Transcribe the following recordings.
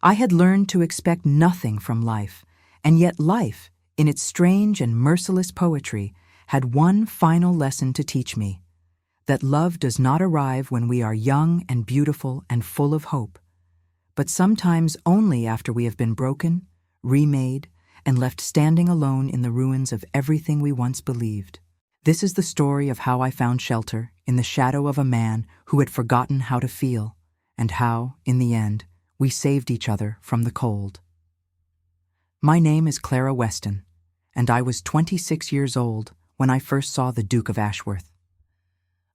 I had learned to expect nothing from life, and yet life, in its strange and merciless poetry, had one final lesson to teach me: that love does not arrive when we are young and beautiful and full of hope, but sometimes only after we have been broken, remade, and left standing alone in the ruins of everything we once believed. This is the story of how I found shelter in the shadow of a man who had forgotten how to feel, and how, in the end, we saved each other from the cold. My name is Clara Weston, and I was 26 years old when I first saw the Duke of Ashworth.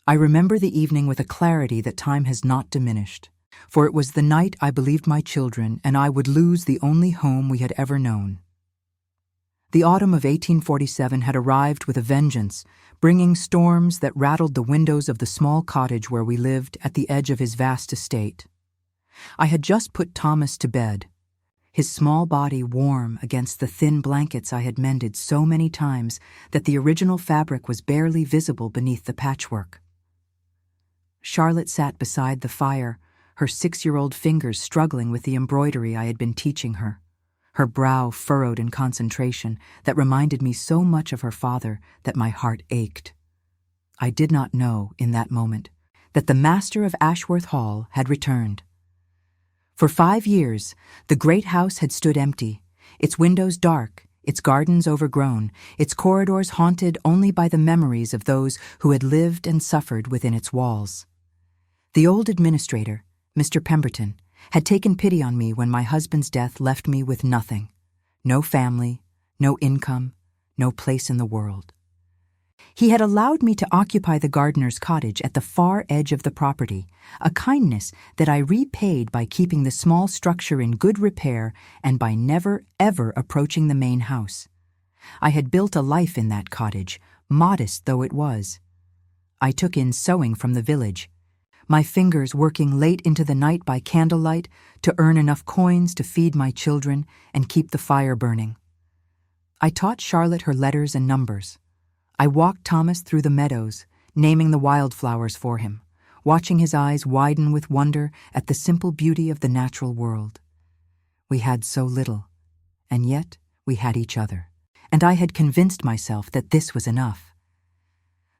I remember the evening with a clarity that time has not diminished, for it was the night I believed my children and I would lose the only home we had ever known. The autumn of 1847 had arrived with a vengeance, bringing storms that rattled the windows of the small cottage where we lived at the edge of his vast estate. I had just put Thomas to bed, his small body warm against the thin blankets I had mended so many times that the original fabric was barely visible beneath the patchwork. Charlotte sat beside the fire, her 6-year-old fingers struggling with the embroidery I had been teaching her, her brow furrowed in concentration that reminded me so much of her father that my heart ached. I did not know, in that moment, that the master of Ashworth Hall had returned. For 5 years, the great house had stood empty, its windows dark, its gardens overgrown, its corridors haunted only by the memories of those who had lived and suffered within its walls. The old administrator, Mr. Pemberton, had taken pity on me when my husband's death left me with nothing: no family, no income, no place in the world. He had allowed me to occupy the gardener's cottage at the far edge of the property, a kindness that I repaid by keeping the small structure in good repair and by never, ever approaching the main house. I had built a life in that cottage, modest though it was. I took in sewing from the village, my fingers working late into the night by candlelight to earn enough coins to feed my children and keep the fire burning. I taught Charlotte her letters and numbers. I walked Thomas through the meadows, naming the wildflowers for him, watching his eyes widen with wonder at the simple beauty of the natural world. We had so little, and yet we had each other, and I had convinced myself that this was enough.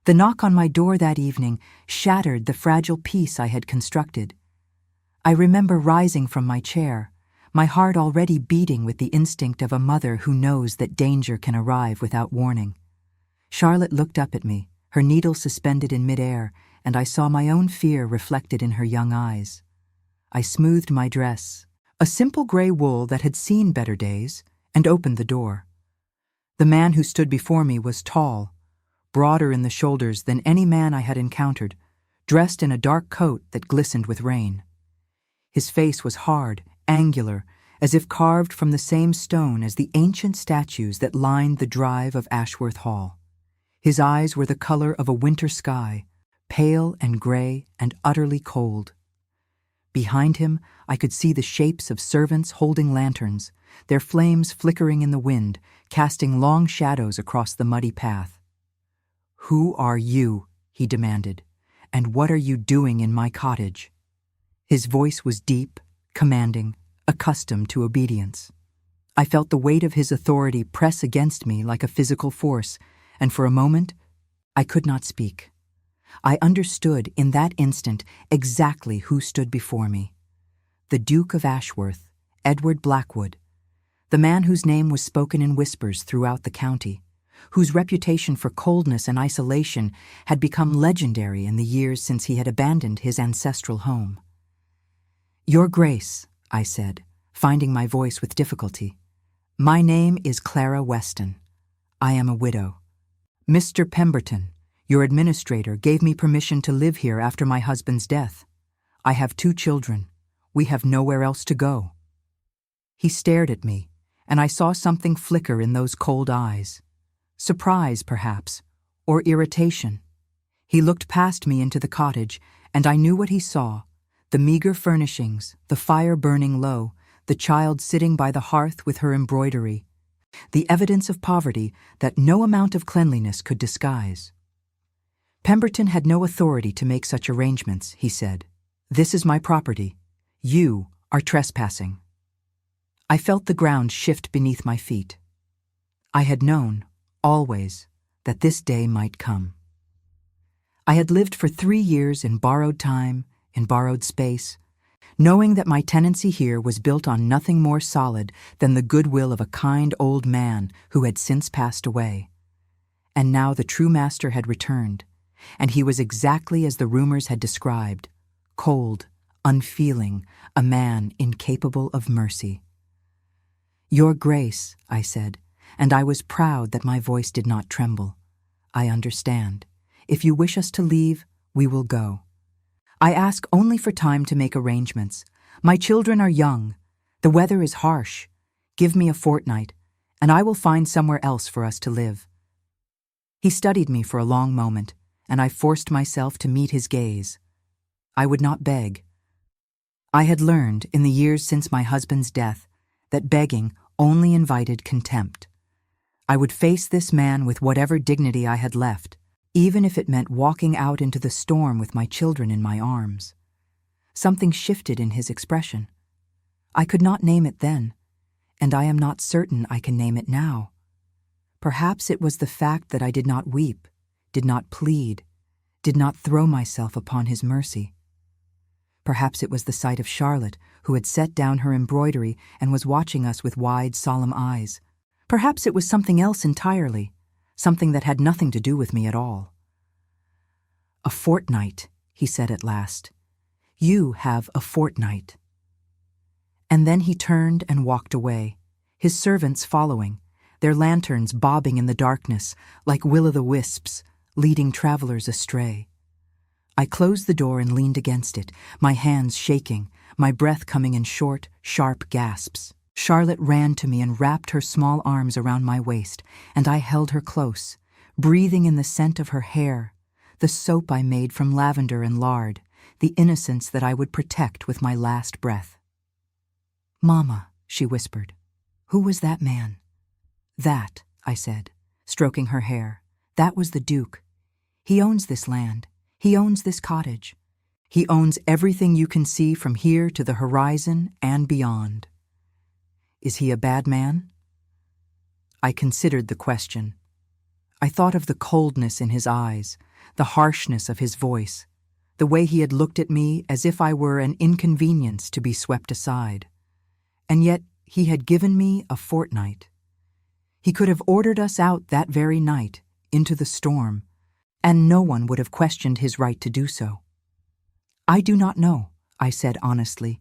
The knock on my door that evening shattered the fragile peace I had constructed. I remember rising from my chair, my heart already beating with the instinct of a mother who knows that danger can arrive without warning. Charlotte looked up at me, her needle suspended in midair, and I saw my own fear reflected in her young eyes. I smoothed my dress, a simple gray wool that had seen better days, and opened the door. The man who stood before me was tall, broader in the shoulders than any man I had encountered, dressed in a dark coat that glistened with rain. His face was hard, angular, as if carved from the same stone as the ancient statues that lined the drive of Ashworth Hall. His eyes were the color of a winter sky, pale and gray and utterly cold. Behind him, I could see the shapes of servants holding lanterns, their flames flickering in the wind, casting long shadows across the muddy path. "Who are you?" he demanded, "and what are you doing in my cottage?" His voice was deep, commanding, accustomed to obedience. I felt the weight of his authority press against me like a physical force, and for a moment, I could not speak. I understood in that instant exactly who stood before me. The Duke of Ashworth, Edward Blackwood, the man whose name was spoken in whispers throughout the county, whose reputation for coldness and isolation had become legendary in the years since he had abandoned his ancestral home. "Your Grace," I said, finding my voice with difficulty, "my name is Clara Weston. I am a widow. Mr. Pemberton, your administrator, gave me permission to live here after my husband's death. I have 2 children. We have nowhere else to go." He stared at me, and I saw something flicker in those cold eyes. Surprise, perhaps, or irritation. He looked past me into the cottage, and I knew what he saw: the meager furnishings, the fire burning low, the child sitting by the hearth with her embroidery, the evidence of poverty that no amount of cleanliness could disguise. "Pemberton had no authority to make such arrangements," he said. "This is my property. You are trespassing." I felt the ground shift beneath my feet. I had known, always, that this day might come. I had lived for 3 years in borrowed time, in borrowed space, knowing that my tenancy here was built on nothing more solid than the goodwill of a kind old man who had since passed away. And now the true master had returned, and he was exactly as the rumors had described, cold, unfeeling, a man incapable of mercy. "Your Grace," I said, and I was proud that my voice did not tremble. "I understand. If you wish us to leave, we will go. I ask only for time to make arrangements. My children are young. The weather is harsh. Give me a fortnight, and I will find somewhere else for us to live." He studied me for a long moment, and I forced myself to meet his gaze. I would not beg. I had learned, in the years since my husband's death, that begging only invited contempt. I would face this man with whatever dignity I had left, even if it meant walking out into the storm with my children in my arms. Something shifted in his expression. I could not name it then, and I am not certain I can name it now. Perhaps it was the fact that I did not weep, did not plead, did not throw myself upon his mercy. Perhaps it was the sight of Charlotte, who had set down her embroidery and was watching us with wide, solemn eyes. Perhaps it was something else entirely, something that had nothing to do with me at all. "A fortnight," he said at last. "You have a fortnight." And then he turned and walked away, his servants following, their lanterns bobbing in the darkness like will-o'-the-wisps, leading travelers astray. I closed the door and leaned against it, my hands shaking, my breath coming in short, sharp gasps. Charlotte ran to me and wrapped her small arms around my waist, and I held her close, breathing in the scent of her hair, the soap I made from lavender and lard, the innocence that I would protect with my last breath. "Mama," she whispered, "who was that man?" "That," I said, stroking her hair, "that was the Duke. He owns this land. He owns this cottage. He owns everything you can see from here to the horizon and beyond." "Is he a bad man?" I considered the question. I thought of the coldness in his eyes, the harshness of his voice, the way he had looked at me as if I were an inconvenience to be swept aside. And yet he had given me a fortnight. He could have ordered us out that very night, into the storm, and no one would have questioned his right to do so. "I do not know," I said honestly.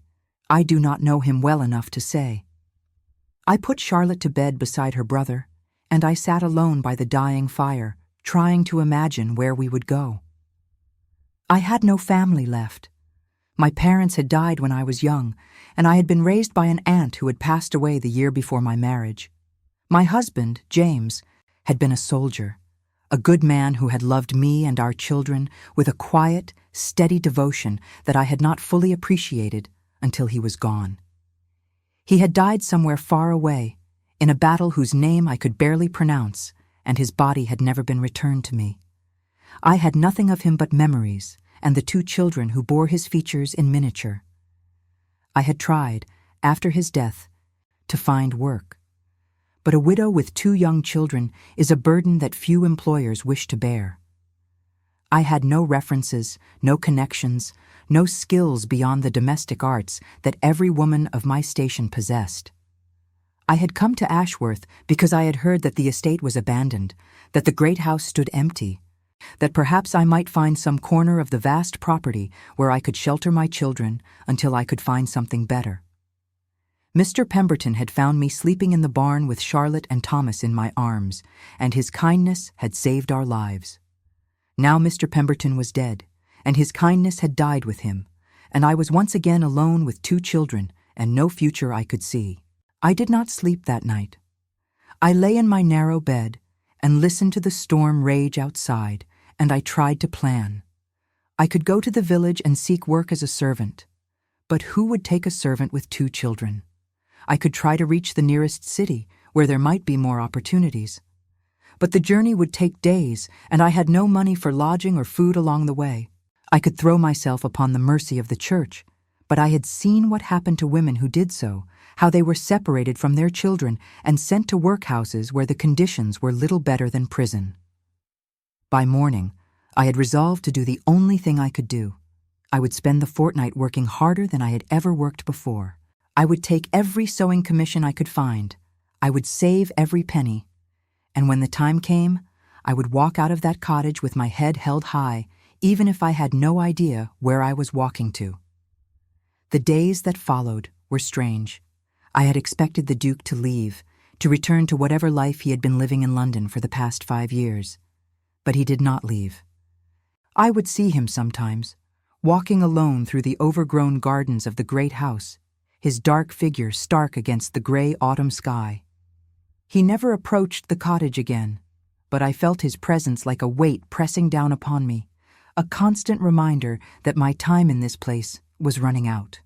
"I do not know him well enough to say." I put Charlotte to bed beside her brother, and I sat alone by the dying fire, trying to imagine where we would go. I had no family left. My parents had died when I was young, and I had been raised by an aunt who had passed away the year before my marriage. My husband, James, had been a soldier, a good man who had loved me and our children with a quiet, steady devotion that I had not fully appreciated until he was gone. He had died somewhere far away, in a battle whose name I could barely pronounce, and his body had never been returned to me. I had nothing of him but memories, and the 2 children who bore his features in miniature. I had tried, after his death, to find work. But a widow with 2 young children is a burden that few employers wish to bear. I had no references, no connections, no skills beyond the domestic arts that every woman of my station possessed. I had come to Ashworth because I had heard that the estate was abandoned, that the great house stood empty, that perhaps I might find some corner of the vast property where I could shelter my children until I could find something better. Mr. Pemberton had found me sleeping in the barn with Charlotte and Thomas in my arms, and his kindness had saved our lives. Now Mr. Pemberton was dead, and his kindness had died with him, and I was once again alone with 2 children and no future I could see. I did not sleep that night. I lay in my narrow bed and listened to the storm rage outside, and I tried to plan. I could go to the village and seek work as a servant, but who would take a servant with 2 children? I could try to reach the nearest city, where there might be more opportunities. But the journey would take days, and I had no money for lodging or food along the way. I could throw myself upon the mercy of the church, but I had seen what happened to women who did so, how they were separated from their children and sent to workhouses where the conditions were little better than prison. By morning, I had resolved to do the only thing I could do. I would spend the fortnight working harder than I had ever worked before. I would take every sewing commission I could find. I would save every penny. And when the time came, I would walk out of that cottage with my head held high, even if I had no idea where I was walking to. The days that followed were strange. I had expected the Duke to leave, to return to whatever life he had been living in London for the past 5 years. But he did not leave. I would see him sometimes, walking alone through the overgrown gardens of the great house, his dark figure stark against the gray autumn sky. He never approached the cottage again, but I felt his presence like a weight pressing down upon me, a constant reminder that my time in this place was running out.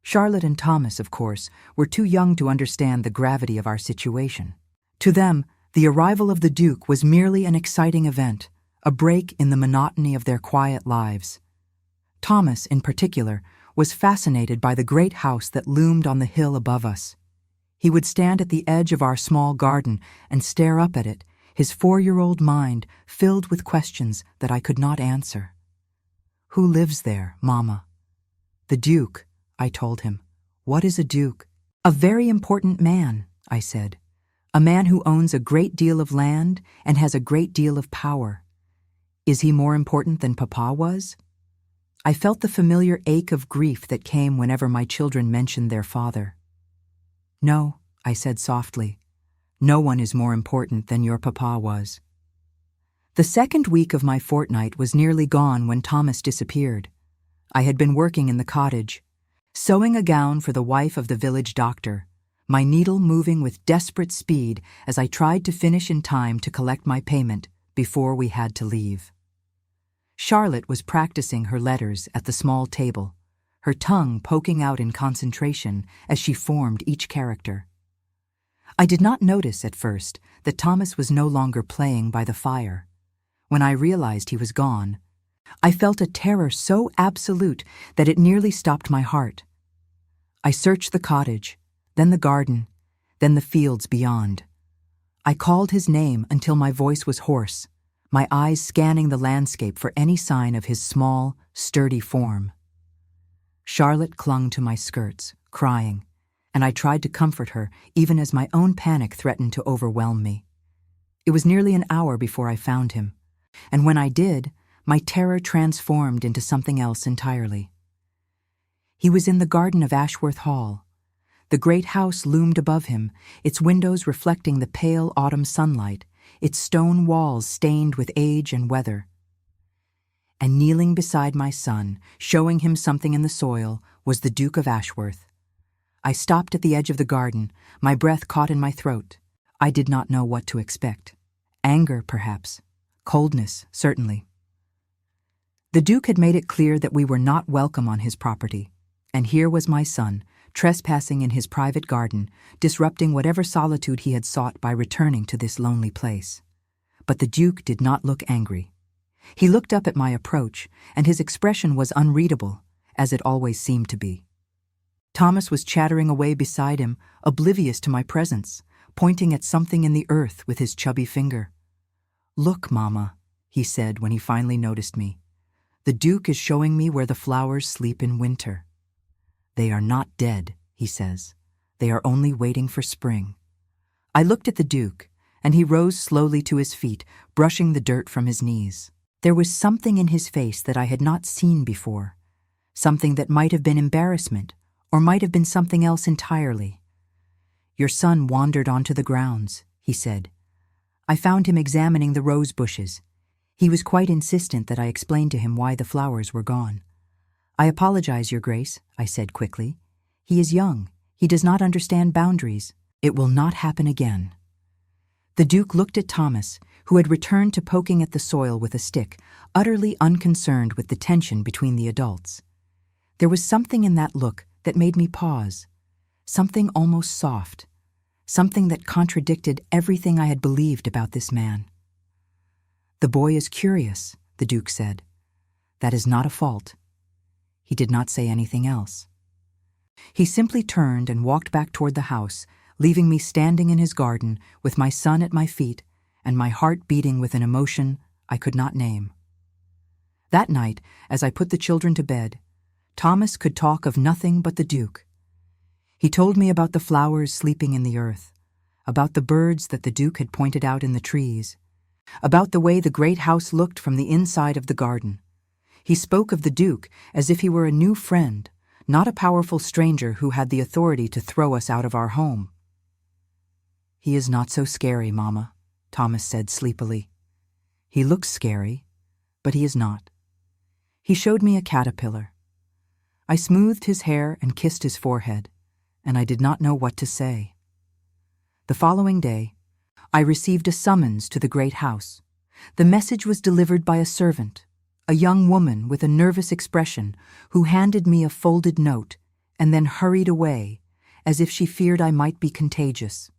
Charlotte and Thomas, of course, were too young to understand the gravity of our situation. To them, the arrival of the Duke was merely an exciting event, a break in the monotony of their quiet lives. Thomas, in particular, was fascinated by the great house that loomed on the hill above us. He would stand at the edge of our small garden and stare up at it, his 4-year-old mind filled with questions that I could not answer. "Who lives there, Mama?" "The Duke," I told him. "What is a duke?" "A very important man," I said. "A man who owns a great deal of land and has a great deal of power. Is he more important than Papa was?" I felt the familiar ache of grief that came whenever my children mentioned their father. "No," I said softly. "No one is more important than your Papa was." The second week of my fortnight was nearly gone when Thomas disappeared. I had been working in the cottage, sewing a gown for the wife of the village doctor, my needle moving with desperate speed as I tried to finish in time to collect my payment before we had to leave. Charlotte was practicing her letters at the small table, her tongue poking out in concentration as she formed each character. I did not notice at first that Thomas was no longer playing by the fire. When I realized he was gone, I felt a terror so absolute that it nearly stopped my heart. I searched the cottage, then the garden, then the fields beyond. I called his name until my voice was hoarse, my eyes scanning the landscape for any sign of his small, sturdy form. Charlotte clung to my skirts, crying, and I tried to comfort her even as my own panic threatened to overwhelm me. It was nearly an hour before I found him, and when I did, my terror transformed into something else entirely. He was in the garden of Ashworth Hall. The great house loomed above him, its windows reflecting the pale autumn sunlight, its stone walls stained with age and weather. And kneeling beside my son, showing him something in the soil, was the Duke of Ashworth. I stopped at the edge of the garden, my breath caught in my throat. I did not know what to expect. Anger, perhaps. Coldness, certainly. The Duke had made it clear that we were not welcome on his property, and here was my son, trespassing in his private garden, disrupting whatever solitude he had sought by returning to this lonely place. But the Duke did not look angry. He looked up at my approach, and his expression was unreadable, as it always seemed to be. Thomas was chattering away beside him, oblivious to my presence, pointing at something in the earth with his chubby finger. "Look, Mama," he said when he finally noticed me. "The Duke is showing me where the flowers sleep in winter. They are not dead," he says. "They are only waiting for spring." I looked at the Duke, and he rose slowly to his feet, brushing the dirt from his knees. There was something in his face that I had not seen before, something that might have been embarrassment, or might have been something else entirely. "Your son wandered onto the grounds," he said. "I found him examining the rose bushes. He was quite insistent that I explain to him why the flowers were gone. "I apologize, Your Grace," I said quickly. "He is young. He does not understand boundaries. It will not happen again." The Duke looked at Thomas, who had returned to poking at the soil with a stick, utterly unconcerned with the tension between the adults. There was something in that look that made me pause, something almost soft, something that contradicted everything I had believed about this man. "The boy is curious," the Duke said. "That is not a fault." He did not say anything else. He simply turned and walked back toward the house, leaving me standing in his garden with my son at my feet and my heart beating with an emotion I could not name. That night, as I put the children to bed, Thomas could talk of nothing but the Duke. He told me about the flowers sleeping in the earth, about the birds that the Duke had pointed out in the trees, about the way the great house looked from the inside of the garden. He spoke of the Duke as if he were a new friend, not a powerful stranger who had the authority to throw us out of our home. "He is not so scary, Mama," Thomas said sleepily. "He looks scary, but he is not." He showed me a caterpillar. I smoothed his hair and kissed his forehead, and I did not know what to say. The following day, I received a summons to the great house. The message was delivered by a servant, a young woman with a nervous expression who handed me a folded note and then hurried away, as if she feared I might be contagious.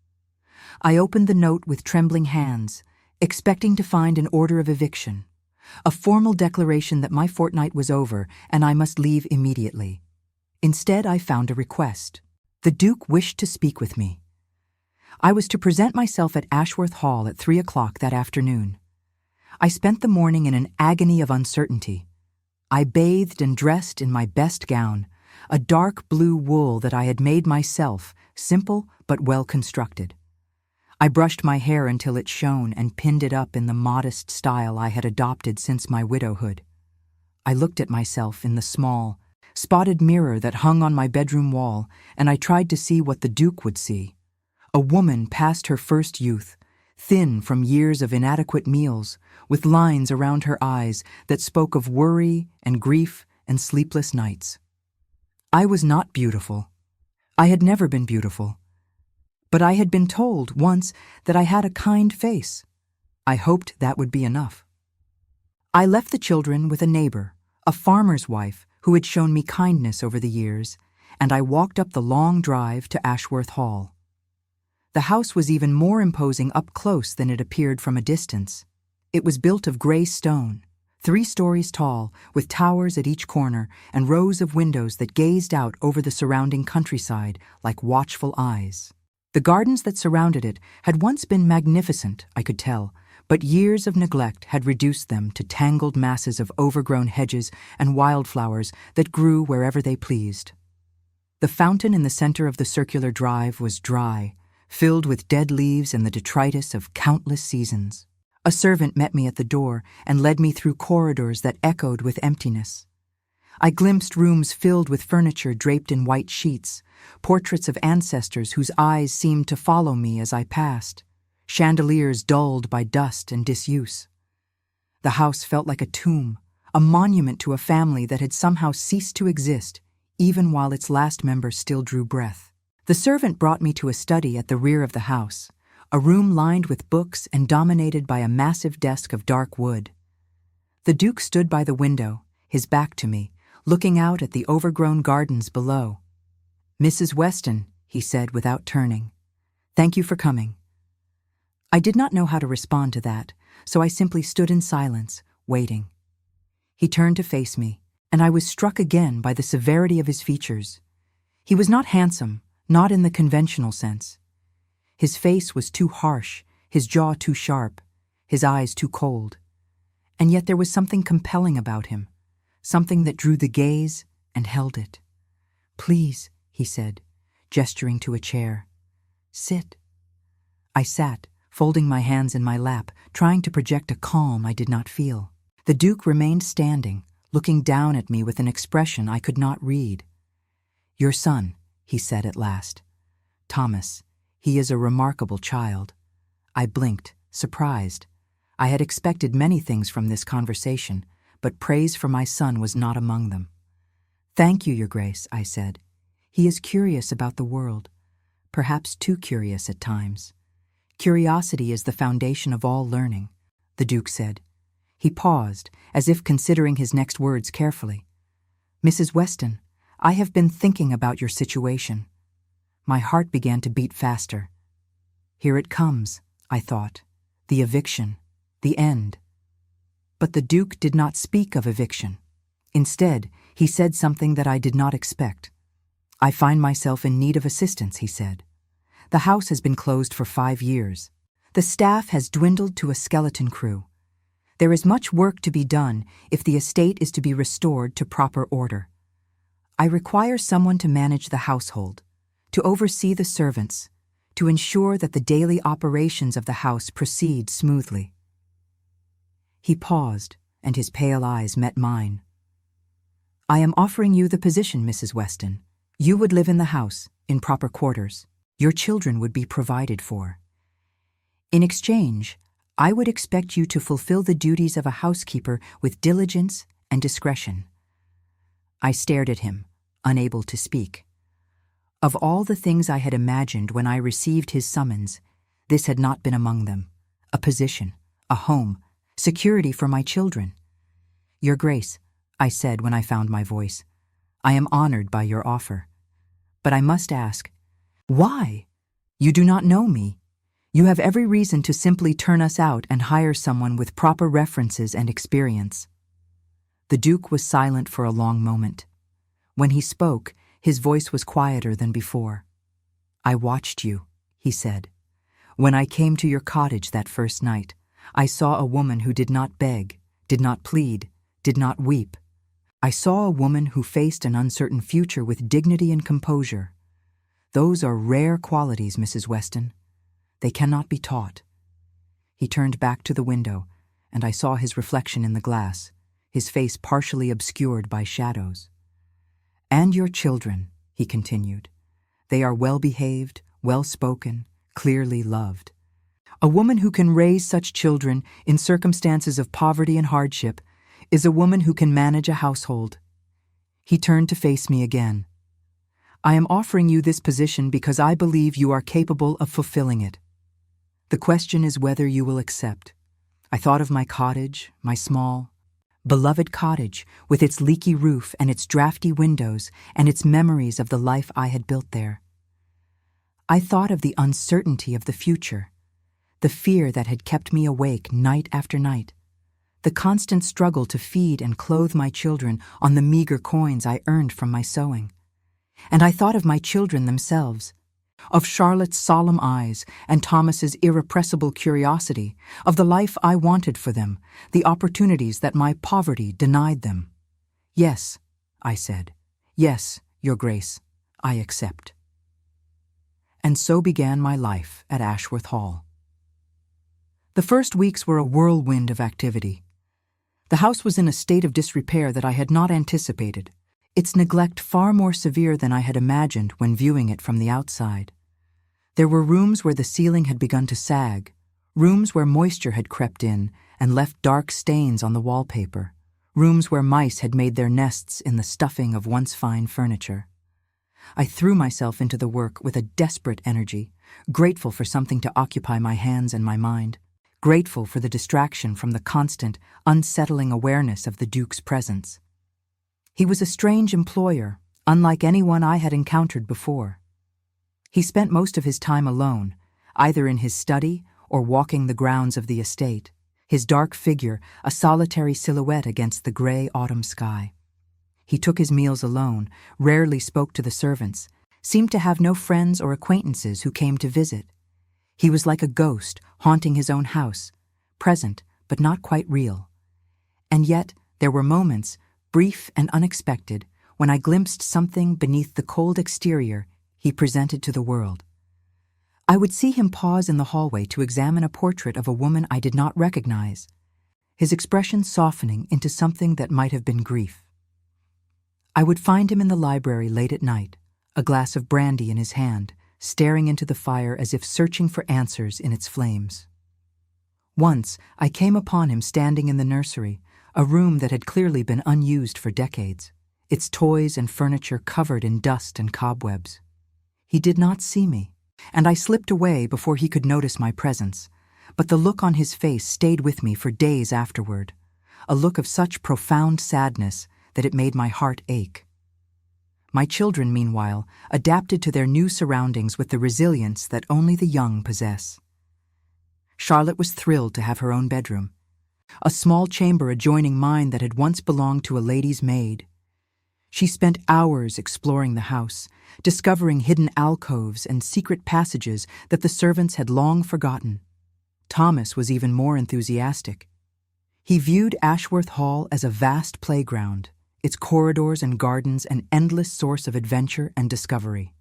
I opened the note with trembling hands, expecting to find an order of eviction, a formal declaration that my fortnight was over and I must leave immediately. Instead, I found a request. The Duke wished to speak with me. I was to present myself at Ashworth Hall at 3 o'clock that afternoon. I spent the morning in an agony of uncertainty. I bathed and dressed in my best gown, a dark blue wool that I had made myself, simple but well constructed. I brushed my hair until it shone and pinned it up in the modest style I had adopted since my widowhood. I looked at myself in the small, spotted mirror that hung on my bedroom wall, and I tried to see what the Duke would see. A woman past her first youth, thin from years of inadequate meals, with lines around her eyes that spoke of worry and grief and sleepless nights. I was not beautiful. I had never been beautiful. But I had been told once that I had a kind face. I hoped that would be enough. I left the children with a neighbor, a farmer's wife who had shown me kindness over the years, and I walked up the long drive to Ashworth Hall. The house was even more imposing up close than it appeared from a distance. It was built of gray stone, 3 stories tall, with towers at each corner and rows of windows that gazed out over the surrounding countryside like watchful eyes. The gardens that surrounded it had once been magnificent, I could tell, but years of neglect had reduced them to tangled masses of overgrown hedges and wildflowers that grew wherever they pleased. The fountain in the center of the circular drive was dry, filled with dead leaves and the detritus of countless seasons. A servant met me at the door and led me through corridors that echoed with emptiness. I glimpsed rooms filled with furniture draped in white sheets, portraits of ancestors whose eyes seemed to follow me as I passed, chandeliers dulled by dust and disuse. The house felt like a tomb, a monument to a family that had somehow ceased to exist, even while its last member still drew breath. The servant brought me to a study at the rear of the house, a room lined with books and dominated by a massive desk of dark wood. The Duke stood by the window, his back to me, looking out at the overgrown gardens below. "Mrs. Weston," he said without turning, "thank you for coming." I did not know how to respond to that, so I simply stood in silence, waiting. He turned to face me, and I was struck again by the severity of his features. He was not handsome, not in the conventional sense. His face was too harsh, his jaw too sharp, his eyes too cold. And yet there was something compelling about him, something that drew the gaze and held it. "Please," he said, gesturing to a chair. "Sit." I sat, folding my hands in my lap, trying to project a calm I did not feel. The Duke remained standing, looking down at me with an expression I could not read. "Your son," he said at last. "Thomas, he is a remarkable child." I blinked, surprised. I had expected many things from this conversation, but praise for my son was not among them. "Thank you, Your Grace," I said. "He is curious about the world, perhaps too curious at times." "Curiosity is the foundation of all learning," the Duke said. He paused, as if considering his next words carefully. "Mrs. Weston, I have been thinking about your situation." My heart began to beat faster. Here it comes, I thought. The eviction, the end. But the Duke did not speak of eviction. Instead, he said something that I did not expect. "I find myself in need of assistance," he said. "The house has been closed for 5 years. The staff has dwindled to a skeleton crew. There is much work to be done if the estate is to be restored to proper order. I require someone to manage the household, to oversee the servants, to ensure that the daily operations of the house proceed smoothly." He paused, and his pale eyes met mine. "I am offering you the position, Mrs. Weston. You would live in the house, in proper quarters. Your children would be provided for. In exchange, I would expect you to fulfill the duties of a housekeeper with diligence and discretion." I stared at him, unable to speak. Of all the things I had imagined when I received his summons, this had not been among them. A position, a home, security for my children. "Your Grace," I said when I found my voice, "I am honored by your offer. But I must ask, why? You do not know me. You have every reason to simply turn us out and hire someone with proper references and experience." The Duke was silent for a long moment. When he spoke, his voice was quieter than before. "I watched you," he said. "When I came to your cottage that first night, I saw a woman who did not beg, did not plead, did not weep. I saw a woman who faced an uncertain future with dignity and composure. Those are rare qualities, Mrs. Weston. They cannot be taught." He turned back to the window, and I saw his reflection in the glass, his face partially obscured by shadows. "And your children," he continued. "They are well-behaved, well-spoken, clearly loved. A woman who can raise such children in circumstances of poverty and hardship is a woman who can manage a household." He turned to face me again. "I am offering you this position because I believe you are capable of fulfilling it. The question is whether you will accept." I thought of my cottage, my small, beloved cottage, with its leaky roof and its drafty windows and its memories of the life I had built there. I thought of the uncertainty of the future, the fear that had kept me awake night after night, the constant struggle to feed and clothe my children on the meager coins I earned from my sewing. And I thought of my children themselves, of Charlotte's solemn eyes and Thomas's irrepressible curiosity, of the life I wanted for them, the opportunities that my poverty denied them. "Yes," I said. "Yes, Your Grace, I accept." And so began my life at Ashworth Hall. The first weeks were a whirlwind of activity. The house was in a state of disrepair that I had not anticipated, its neglect far more severe than I had imagined when viewing it from the outside. There were rooms where the ceiling had begun to sag, rooms where moisture had crept in and left dark stains on the wallpaper, rooms where mice had made their nests in the stuffing of once fine furniture. I threw myself into the work with a desperate energy, grateful for something to occupy my hands and my mind, grateful for the distraction from the constant, unsettling awareness of the Duke's presence. He was a strange employer, unlike anyone I had encountered before. He spent most of his time alone, either in his study or walking the grounds of the estate, his dark figure a solitary silhouette against the gray autumn sky. He took his meals alone, rarely spoke to the servants, seemed to have no friends or acquaintances who came to visit. He was like a ghost haunting his own house, present but not quite real. And yet there were moments, brief and unexpected, when I glimpsed something beneath the cold exterior he presented to the world. I would see him pause in the hallway to examine a portrait of a woman I did not recognize, his expression softening into something that might have been grief. I would find him in the library late at night, a glass of brandy in his hand, staring into the fire as if searching for answers in its flames. Once I came upon him standing in the nursery, a room that had clearly been unused for decades, its toys and furniture covered in dust and cobwebs. He did not see me, and I slipped away before he could notice my presence, but the look on his face stayed with me for days afterward, a look of such profound sadness that it made my heart ache. My children, meanwhile, adapted to their new surroundings with the resilience that only the young possess. Charlotte was thrilled to have her own bedroom, a small chamber adjoining mine that had once belonged to a lady's maid. She spent hours exploring the house, discovering hidden alcoves and secret passages that the servants had long forgotten. Thomas was even more enthusiastic. He viewed Ashworth Hall as a vast playground, its corridors and gardens an endless source of adventure and discovery.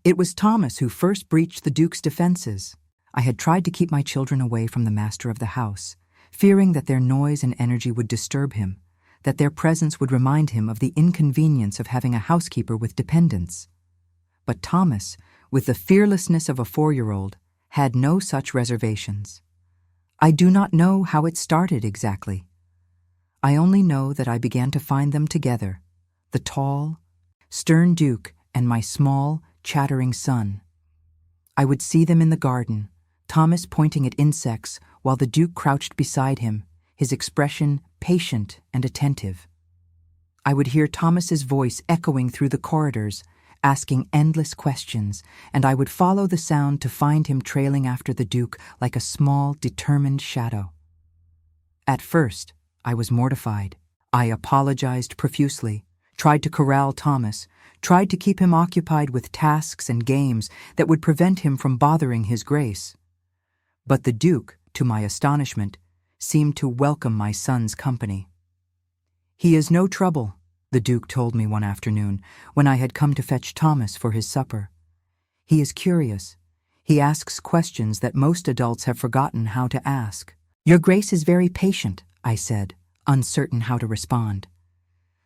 It was Thomas who first breached the Duke's defenses. I had tried to keep my children away from the master of the house, fearing that their noise and energy would disturb him, that their presence would remind him of the inconvenience of having a housekeeper with dependents. But Thomas, with the fearlessness of a 4-year-old, had no such reservations. I do not know how it started exactly. I only know that I began to find them together, the tall, stern Duke and my small, chattering son. I would see them in the garden, Thomas pointing at insects while the Duke crouched beside him, his expression patient and attentive. I would hear Thomas's voice echoing through the corridors, asking endless questions, and I would follow the sound to find him trailing after the Duke like a small, determined shadow. At first, I was mortified. I apologized profusely, tried to corral Thomas, tried to keep him occupied with tasks and games that would prevent him from bothering his grace. But the Duke, to my astonishment, seemed to welcome my son's company. "He is no trouble," the Duke told me one afternoon when I had come to fetch Thomas for his supper. "He is curious. He asks questions that most adults have forgotten how to ask." "Your Grace is very patient," I said, uncertain how to respond.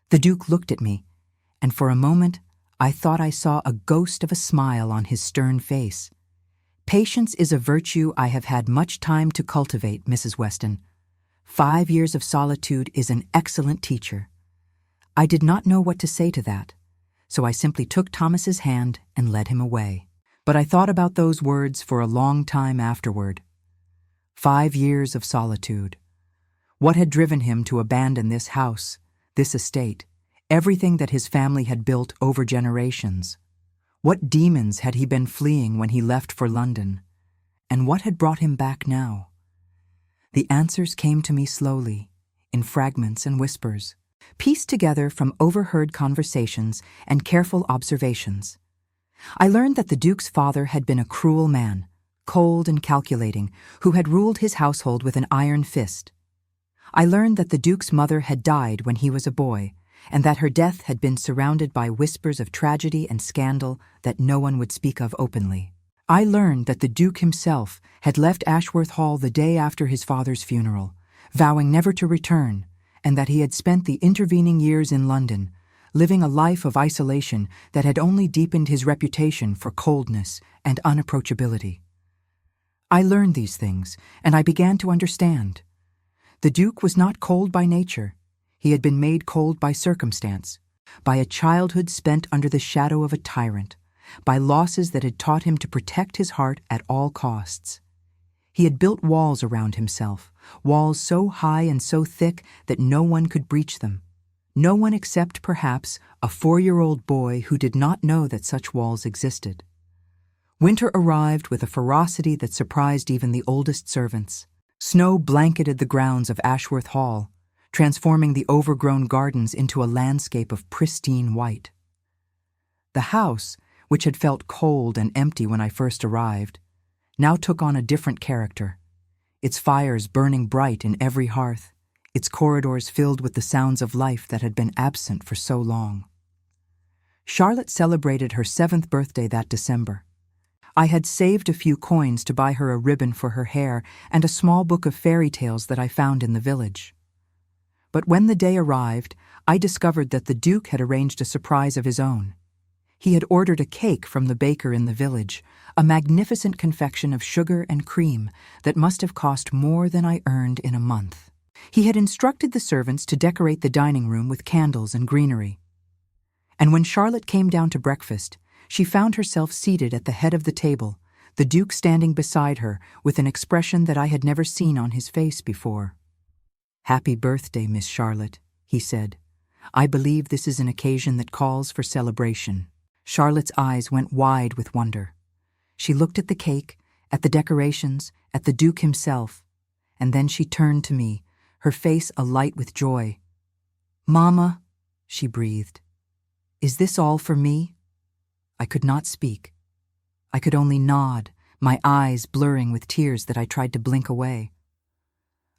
The Duke looked at me, and for a moment I thought I saw a ghost of a smile on his stern face. "Patience is a virtue I have had much time to cultivate, Mrs. Weston. 5 years of solitude is an excellent teacher." I did not know what to say to that, so I simply took Thomas's hand and led him away. But I thought about those words for a long time afterward. 5 years of solitude. What had driven him to abandon this house, this estate, everything that his family had built over generations? What demons had he been fleeing when he left for London? And what had brought him back now? The answers came to me slowly, in fragments and whispers, pieced together from overheard conversations and careful observations. I learned that the Duke's father had been a cruel man, cold and calculating, who had ruled his household with an iron fist. I learned that the Duke's mother had died when he was a boy, and that her death had been surrounded by whispers of tragedy and scandal that no one would speak of openly. I learned that the Duke himself had left Ashworth Hall the day after his father's funeral, vowing never to return, and that he had spent the intervening years in London, living a life of isolation that had only deepened his reputation for coldness and unapproachability. I learned these things, and I began to understand. The Duke was not cold by nature. He had been made cold by circumstance, by a childhood spent under the shadow of a tyrant, by losses that had taught him to protect his heart at all costs. He had built walls around himself, walls so high and so thick that no one could breach them. No one except, perhaps, a 4-year-old boy who did not know that such walls existed. Winter arrived with a ferocity that surprised even the oldest servants. Snow blanketed the grounds of Ashworth Hall, transforming the overgrown gardens into a landscape of pristine white. The house, which had felt cold and empty when I first arrived, now took on a different character, its fires burning bright in every hearth, its corridors filled with the sounds of life that had been absent for so long. Charlotte celebrated her 7th birthday that December. I had saved a few coins to buy her a ribbon for her hair and a small book of fairy tales that I found in the village. But when the day arrived, I discovered that the Duke had arranged a surprise of his own. He had ordered a cake from the baker in the village, a magnificent confection of sugar and cream that must have cost more than I earned in a month. He had instructed the servants to decorate the dining room with candles and greenery. And when Charlotte came down to breakfast, she found herself seated at the head of the table, the Duke standing beside her with an expression that I had never seen on his face before. "Happy birthday, Miss Charlotte," he said. "I believe this is an occasion that calls for celebration." Charlotte's eyes went wide with wonder. She looked at the cake, at the decorations, at the Duke himself, and then she turned to me, her face alight with joy. "Mama," she breathed, "is this all for me?" I could not speak. I could only nod, my eyes blurring with tears that I tried to blink away.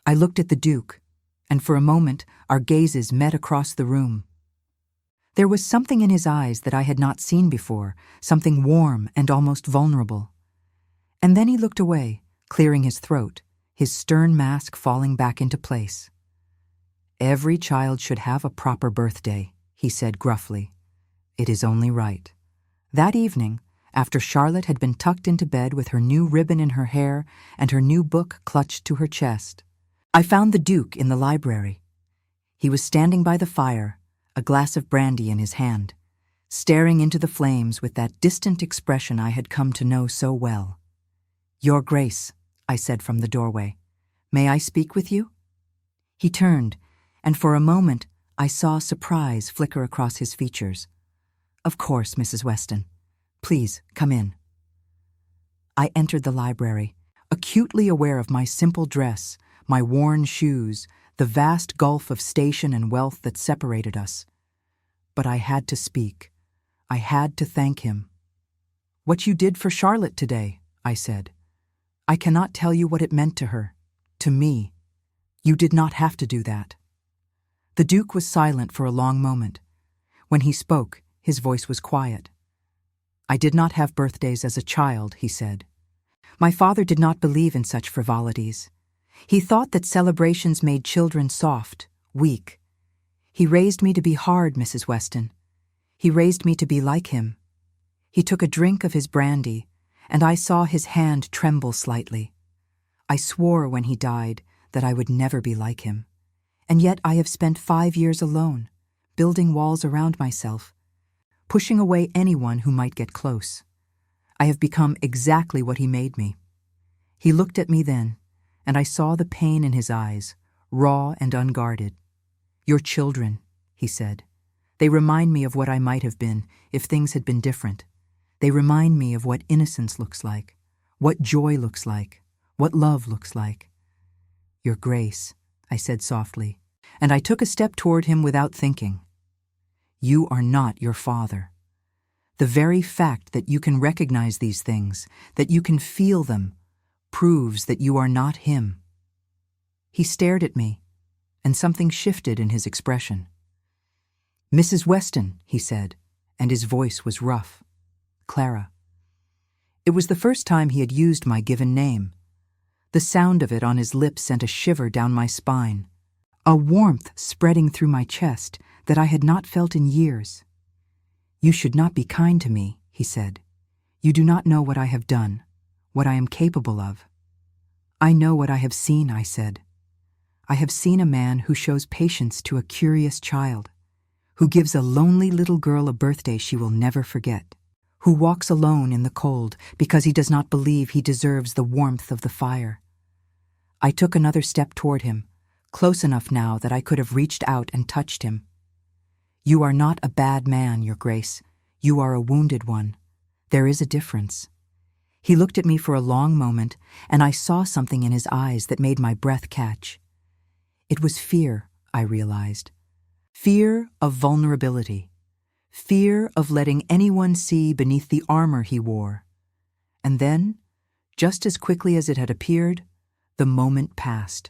I looked at the Duke, and for a moment our gazes met across the room. There was something in his eyes that I had not seen before, something warm and almost vulnerable. And then he looked away, clearing his throat, his stern mask falling back into place. "Every child should have a proper birthday," he said gruffly. "It is only right." That evening, after Charlotte had been tucked into bed with her new ribbon in her hair and her new book clutched to her chest, I found the Duke in the library. He was standing by the fire, a glass of brandy in his hand, staring into the flames with that distant expression I had come to know so well. "Your Grace," I said from the doorway, "may I speak with you?" He turned, and for a moment I saw surprise flicker across his features. "Of course, Mrs. Weston. Please, come in." I entered the library, acutely aware of my simple dress, my worn shoes, the vast gulf of station and wealth that separated us. But I had to speak. I had to thank him. "What you did for Charlotte today," I said. "I cannot tell you what it meant to her, to me. You did not have to do that." The Duke was silent for a long moment. When he spoke, his voice was quiet. "I did not have birthdays as a child," he said. "My father did not believe in such frivolities. He thought that celebrations made children soft, weak. He raised me to be hard, Mrs. Weston. He raised me to be like him." He took a drink of his brandy, and I saw his hand tremble slightly. I swore when he died that I would never be like him. And yet I have spent 5 years alone, building walls around myself, pushing away anyone who might get close. I have become exactly what he made me. He looked at me then, and I saw the pain in his eyes, raw and unguarded. "Your children," he said. "They remind me of what I might have been if things had been different. They remind me of what innocence looks like, what joy looks like, what love looks like." "Your Grace," I said softly, and I took a step toward him without thinking. "You are not your father. The very fact that you can recognize these things, that you can feel them, proves that you are not him." He stared at me, and something shifted in his expression. "Mrs. Weston," he said, and his voice was rough. "Clara." It was the first time he had used my given name. The sound of it on his lips sent a shiver down my spine, a warmth spreading through my chest that I had not felt in years. "You should not be kind to me," he said. "You do not know what I have done, what I am capable of." "I know what I have seen," I said. "I have seen a man who shows patience to a curious child, who gives a lonely little girl a birthday she will never forget, who walks alone in the cold because he does not believe he deserves the warmth of the fire." I took another step toward him, close enough now that I could have reached out and touched him. "You are not a bad man, Your Grace. You are a wounded one. There is a difference." He looked at me for a long moment, and I saw something in his eyes that made my breath catch. It was fear, I realized. Fear of vulnerability. Fear of letting anyone see beneath the armor he wore. And then, just as quickly as it had appeared, the moment passed.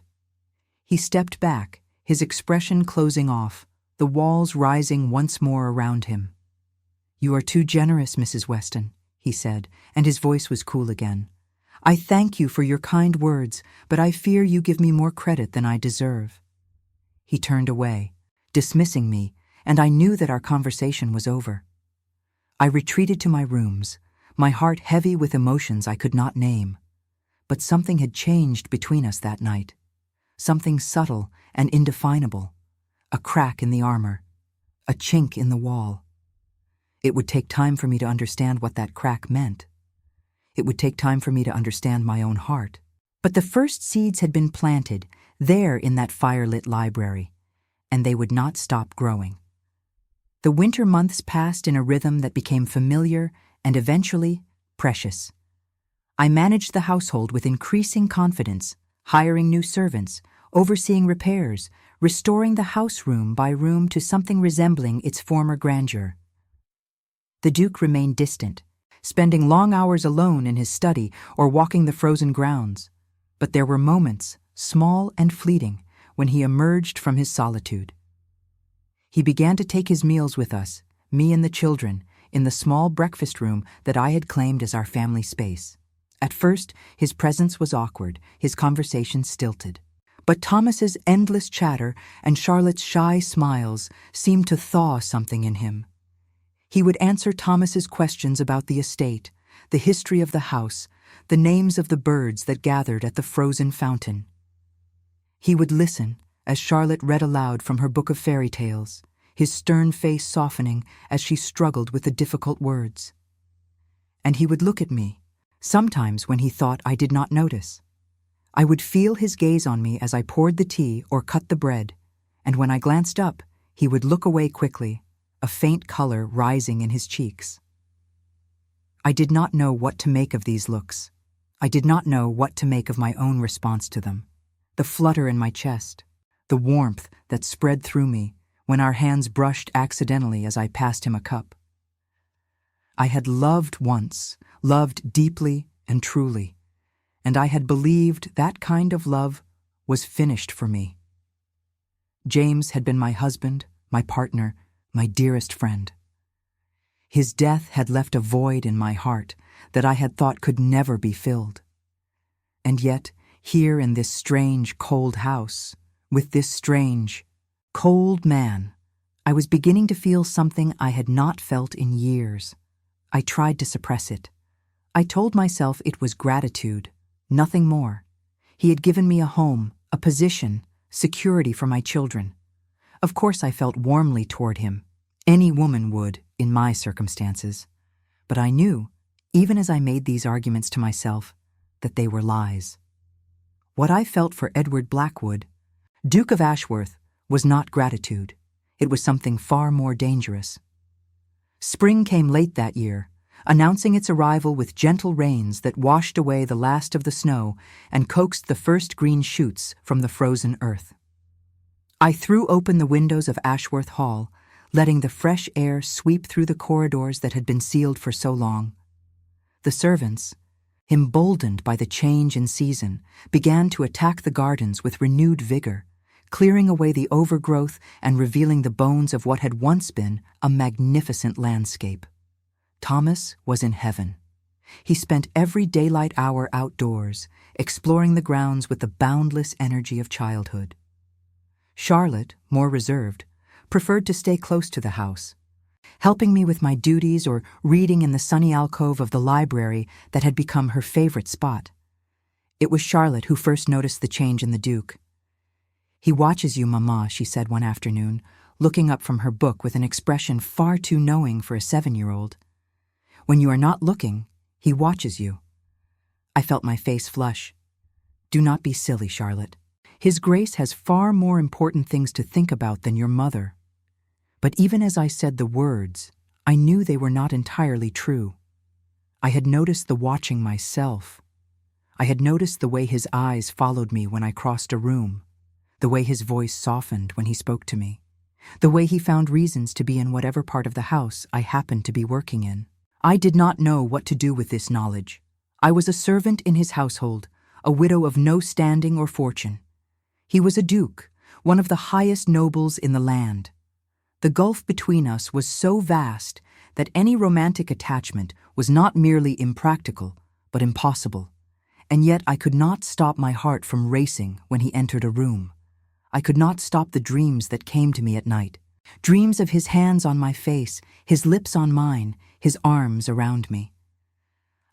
He stepped back, his expression closing off, the walls rising once more around him. "You are too generous, Mrs. Weston," he said, and his voice was cool again. "I thank you for your kind words, but I fear you give me more credit than I deserve." He turned away, dismissing me, and I knew that our conversation was over. I retreated to my rooms, my heart heavy with emotions I could not name. But something had changed between us that night. Something subtle and indefinable. A crack in the armor. A chink in the wall. It would take time for me to understand what that crack meant. It would take time for me to understand my own heart. But the first seeds had been planted, there in that firelit library, and they would not stop growing. The winter months passed in a rhythm that became familiar and eventually precious. I managed the household with increasing confidence, hiring new servants, overseeing repairs, restoring the house room by room to something resembling its former grandeur. The Duke remained distant, spending long hours alone in his study or walking the frozen grounds. But there were moments, small and fleeting, when he emerged from his solitude. He began to take his meals with us, me and the children, in the small breakfast room that I had claimed as our family space. At first, his presence was awkward, his conversation stilted. But Thomas's endless chatter and Charlotte's shy smiles seemed to thaw something in him. He would answer Thomas's questions about the estate, the history of the house, the names of the birds that gathered at the frozen fountain. He would listen as Charlotte read aloud from her book of fairy tales, his stern face softening as she struggled with the difficult words. And he would look at me, sometimes when he thought I did not notice. I would feel his gaze on me as I poured the tea or cut the bread, and when I glanced up, he would look away quickly, a faint color rising in his cheeks. I did not know what to make of these looks. I did not know what to make of my own response to them. The flutter in my chest, the warmth that spread through me when our hands brushed accidentally as I passed him a cup. I had loved once, loved deeply and truly, and I had believed that kind of love was finished for me. James had been my husband, my partner, my dearest friend. His death had left a void in my heart that I had thought could never be filled. And yet, here in this strange, cold house, with this strange, cold man, I was beginning to feel something I had not felt in years. I tried to suppress it. I told myself it was gratitude, nothing more. He had given me a home, a position, security for my children. Of course I felt warmly toward him. Any woman would, in my circumstances. But I knew, even as I made these arguments to myself, that they were lies. What I felt for Edward Blackwood, Duke of Ashworth, was not gratitude. It was something far more dangerous. Spring came late that year, announcing its arrival with gentle rains that washed away the last of the snow and coaxed the first green shoots from the frozen earth. I threw open the windows of Ashworth Hall, letting the fresh air sweep through the corridors that had been sealed for so long. The servants, emboldened by the change in season, began to attack the gardens with renewed vigor, clearing away the overgrowth and revealing the bones of what had once been a magnificent landscape. Thomas was in heaven. He spent every daylight hour outdoors, exploring the grounds with the boundless energy of childhood. Charlotte, more reserved, preferred to stay close to the house, helping me with my duties or reading in the sunny alcove of the library that had become her favorite spot. It was Charlotte who first noticed the change in the Duke. "He watches you, Mamma," she said one afternoon, looking up from her book with an expression far too knowing for a 7-year-old. "When you are not looking, he watches you." I felt my face flush. "Do not be silly, Charlotte. His Grace has far more important things to think about than your mother." But even as I said the words, I knew they were not entirely true. I had noticed the watching myself. I had noticed the way his eyes followed me when I crossed a room, the way his voice softened when he spoke to me, the way he found reasons to be in whatever part of the house I happened to be working in. I did not know what to do with this knowledge. I was a servant in his household, a widow of no standing or fortune. He was a duke, one of the highest nobles in the land. The gulf between us was so vast that any romantic attachment was not merely impractical, but impossible. And yet I could not stop my heart from racing when he entered a room. I could not stop the dreams that came to me at night. Dreams of his hands on my face, his lips on mine, his arms around me.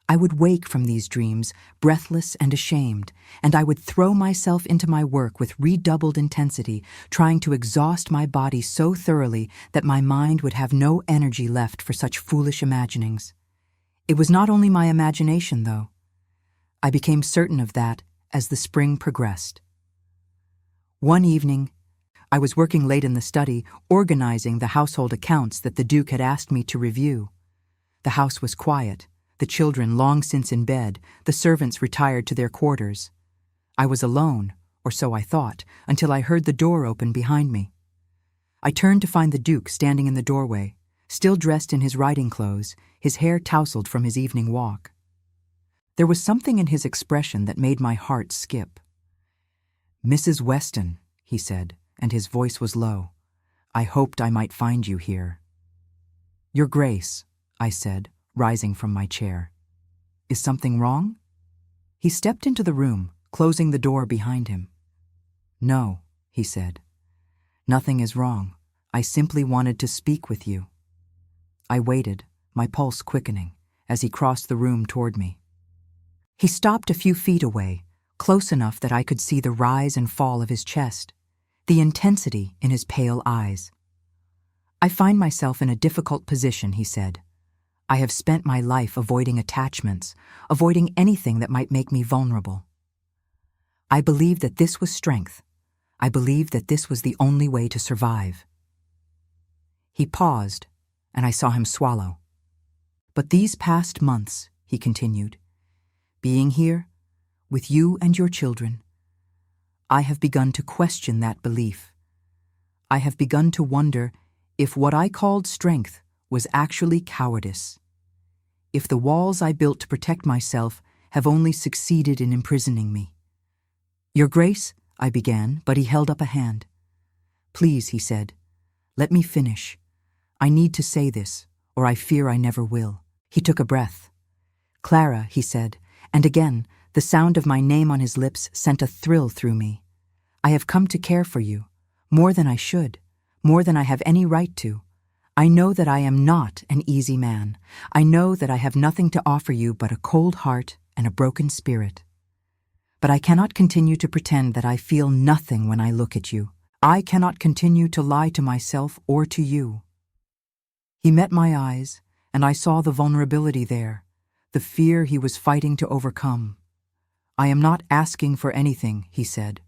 I would wake from these dreams, breathless and ashamed, and I would throw myself into my work with redoubled intensity, trying to exhaust my body so thoroughly that my mind would have no energy left for such foolish imaginings. It was not only my imagination, though. I became certain of that as the spring progressed. One evening, I was working late in the study, organizing the household accounts that the Duke had asked me to review. The house was quiet. The children long since in bed, the servants retired to their quarters. I was alone, or so I thought, until I heard the door open behind me. I turned to find the Duke standing in the doorway, still dressed in his riding clothes, his hair tousled from his evening walk. There was something in his expression that made my heart skip. "Mrs. Weston," he said, and his voice was low, "I hoped I might find you here." "Your Grace," I said, rising from my chair. "Is something wrong?" He stepped into the room, closing the door behind him. "No," he said. "Nothing is wrong. I simply wanted to speak with you." I waited, my pulse quickening, as he crossed the room toward me. He stopped a few feet away, close enough that I could see the rise and fall of his chest, the intensity in his pale eyes. "I find myself in a difficult position," he said. "I have spent my life avoiding attachments, avoiding anything that might make me vulnerable. I believed that this was strength. I believed that this was the only way to survive." He paused, and I saw him swallow. "But these past months," he continued, "being here, with you and your children, I have begun to question that belief. I have begun to wonder if what I called strength was actually cowardice. If the walls I built to protect myself have only succeeded in imprisoning me." "Your Grace," I began, but he held up a hand. "Please," he said, "let me finish. I need to say this, or I fear I never will." He took a breath. "Clara," he said, and again, the sound of my name on his lips sent a thrill through me. "I have come to care for you, more than I should, more than I have any right to. I know that I am not an easy man. I know that I have nothing to offer you but a cold heart and a broken spirit. But I cannot continue to pretend that I feel nothing when I look at you. I cannot continue to lie to myself or to you." He met my eyes, and I saw the vulnerability there, the fear he was fighting to overcome. "I am not asking for anything," he said.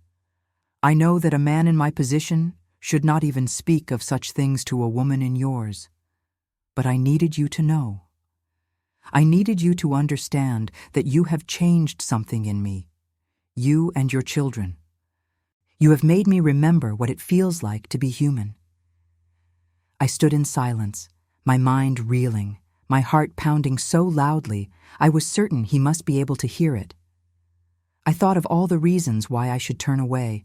"I know that a man in my position should not even speak of such things to a woman in yours. But I needed you to know. I needed you to understand that you have changed something in me, you and your children. You have made me remember what it feels like to be human." I stood in silence, my mind reeling, my heart pounding so loudly I was certain he must be able to hear it. I thought of all the reasons why I should turn away,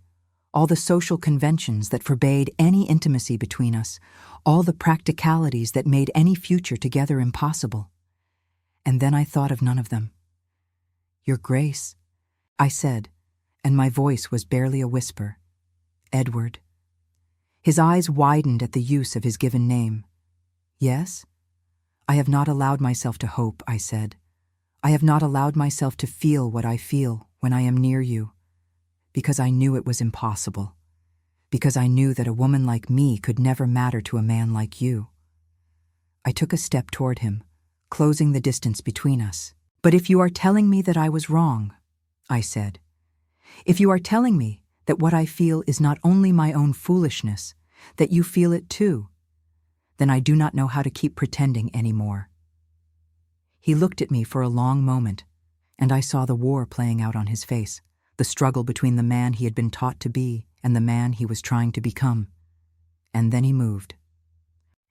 all the social conventions that forbade any intimacy between us, all the practicalities that made any future together impossible. And then I thought of none of them. "Your Grace," I said, and my voice was barely a whisper. "Edward." His eyes widened at the use of his given name. "Yes?" "I have not allowed myself to hope," I said. "I have not allowed myself to feel what I feel when I am near you, because I knew it was impossible, because I knew that a woman like me could never matter to a man like you." I took a step toward him, closing the distance between us. "But if you are telling me that I was wrong," I said, "if you are telling me that what I feel is not only my own foolishness, that you feel it too, then I do not know how to keep pretending anymore." He looked at me for a long moment, and I saw the war playing out on his face, the struggle between the man he had been taught to be and the man he was trying to become. And then he moved.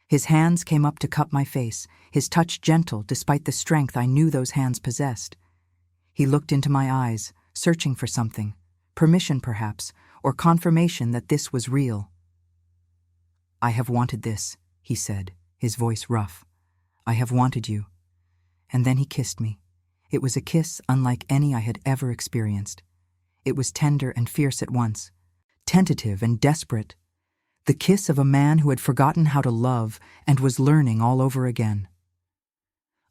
His hands came up to cup my face, his touch gentle despite the strength I knew those hands possessed. He looked into my eyes, searching for something, permission perhaps, or confirmation that this was real. "I have wanted this," he said, his voice rough. "I have wanted you." And then he kissed me. It was a kiss unlike any I had ever experienced. It was tender and fierce at once, tentative and desperate, the kiss of a man who had forgotten how to love and was learning all over again.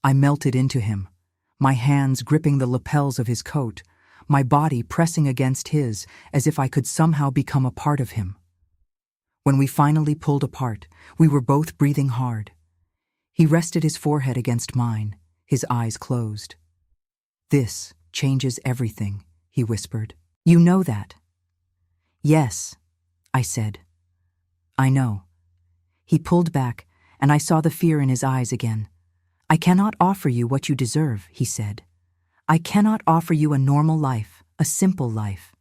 I melted into him, my hands gripping the lapels of his coat, my body pressing against his as if I could somehow become a part of him. When we finally pulled apart, we were both breathing hard. He rested his forehead against mine, his eyes closed. "This changes everything," he whispered. "You know that?" "Yes," I said. "I know." He pulled back, and I saw the fear in his eyes again. "I cannot offer you what you deserve," he said. "I cannot offer you a normal life, a simple life.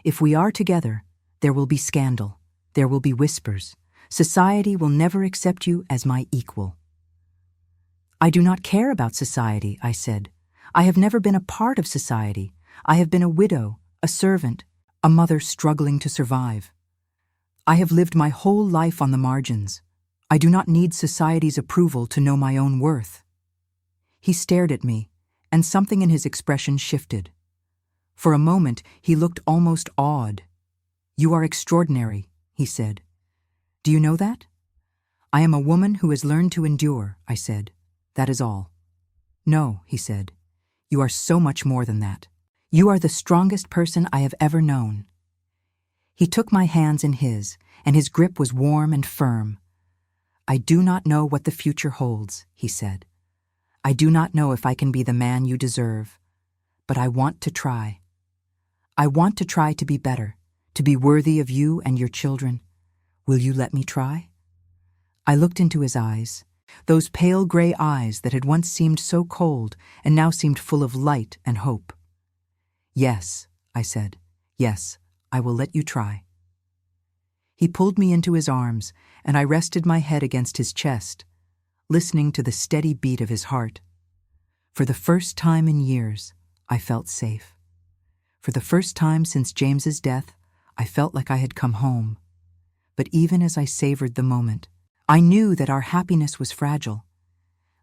If we are together, there will be scandal, there will be whispers, Society will never accept you as my equal." "I do not care about society," I said. "I have never been a part of society. I have been a widow, a servant, a mother struggling to survive. I have lived my whole life on the margins. I do not need society's approval to know my own worth." He stared at me, and something in his expression shifted. For a moment, he looked almost awed. "You are extraordinary," he said. "Do you know that?" "I am a woman who has learned to endure," I said. "That is all." "No," he said. "You are so much more than that. You are the strongest person I have ever known." He took my hands in his, and his grip was warm and firm. "I do not know what the future holds," he said. "I do not know if I can be the man you deserve, but I want to try. I want to try to be better, to be worthy of you and your children. Will you let me try?" I looked into his eyes, those pale gray eyes that had once seemed so cold and now seemed full of light and hope. "Yes," I said. "Yes, I will let you try." He pulled me into his arms, and I rested my head against his chest, listening to the steady beat of his heart. For the first time in years, I felt safe. For the first time since James's death, I felt like I had come home. But even as I savored the moment, I knew that our happiness was fragile.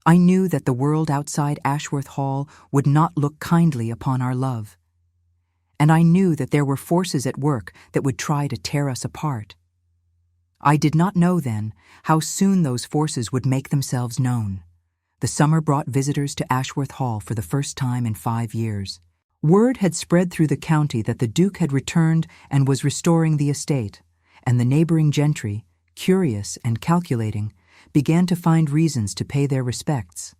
I knew that the world outside Ashworth Hall would not look kindly upon our love. And I knew that there were forces at work that would try to tear us apart. I did not know then how soon those forces would make themselves known. The summer brought visitors to Ashworth Hall for the first time in 5 years. Word had spread through the county that the Duke had returned and was restoring the estate, and the neighboring gentry, curious and calculating, began to find reasons to pay their respects.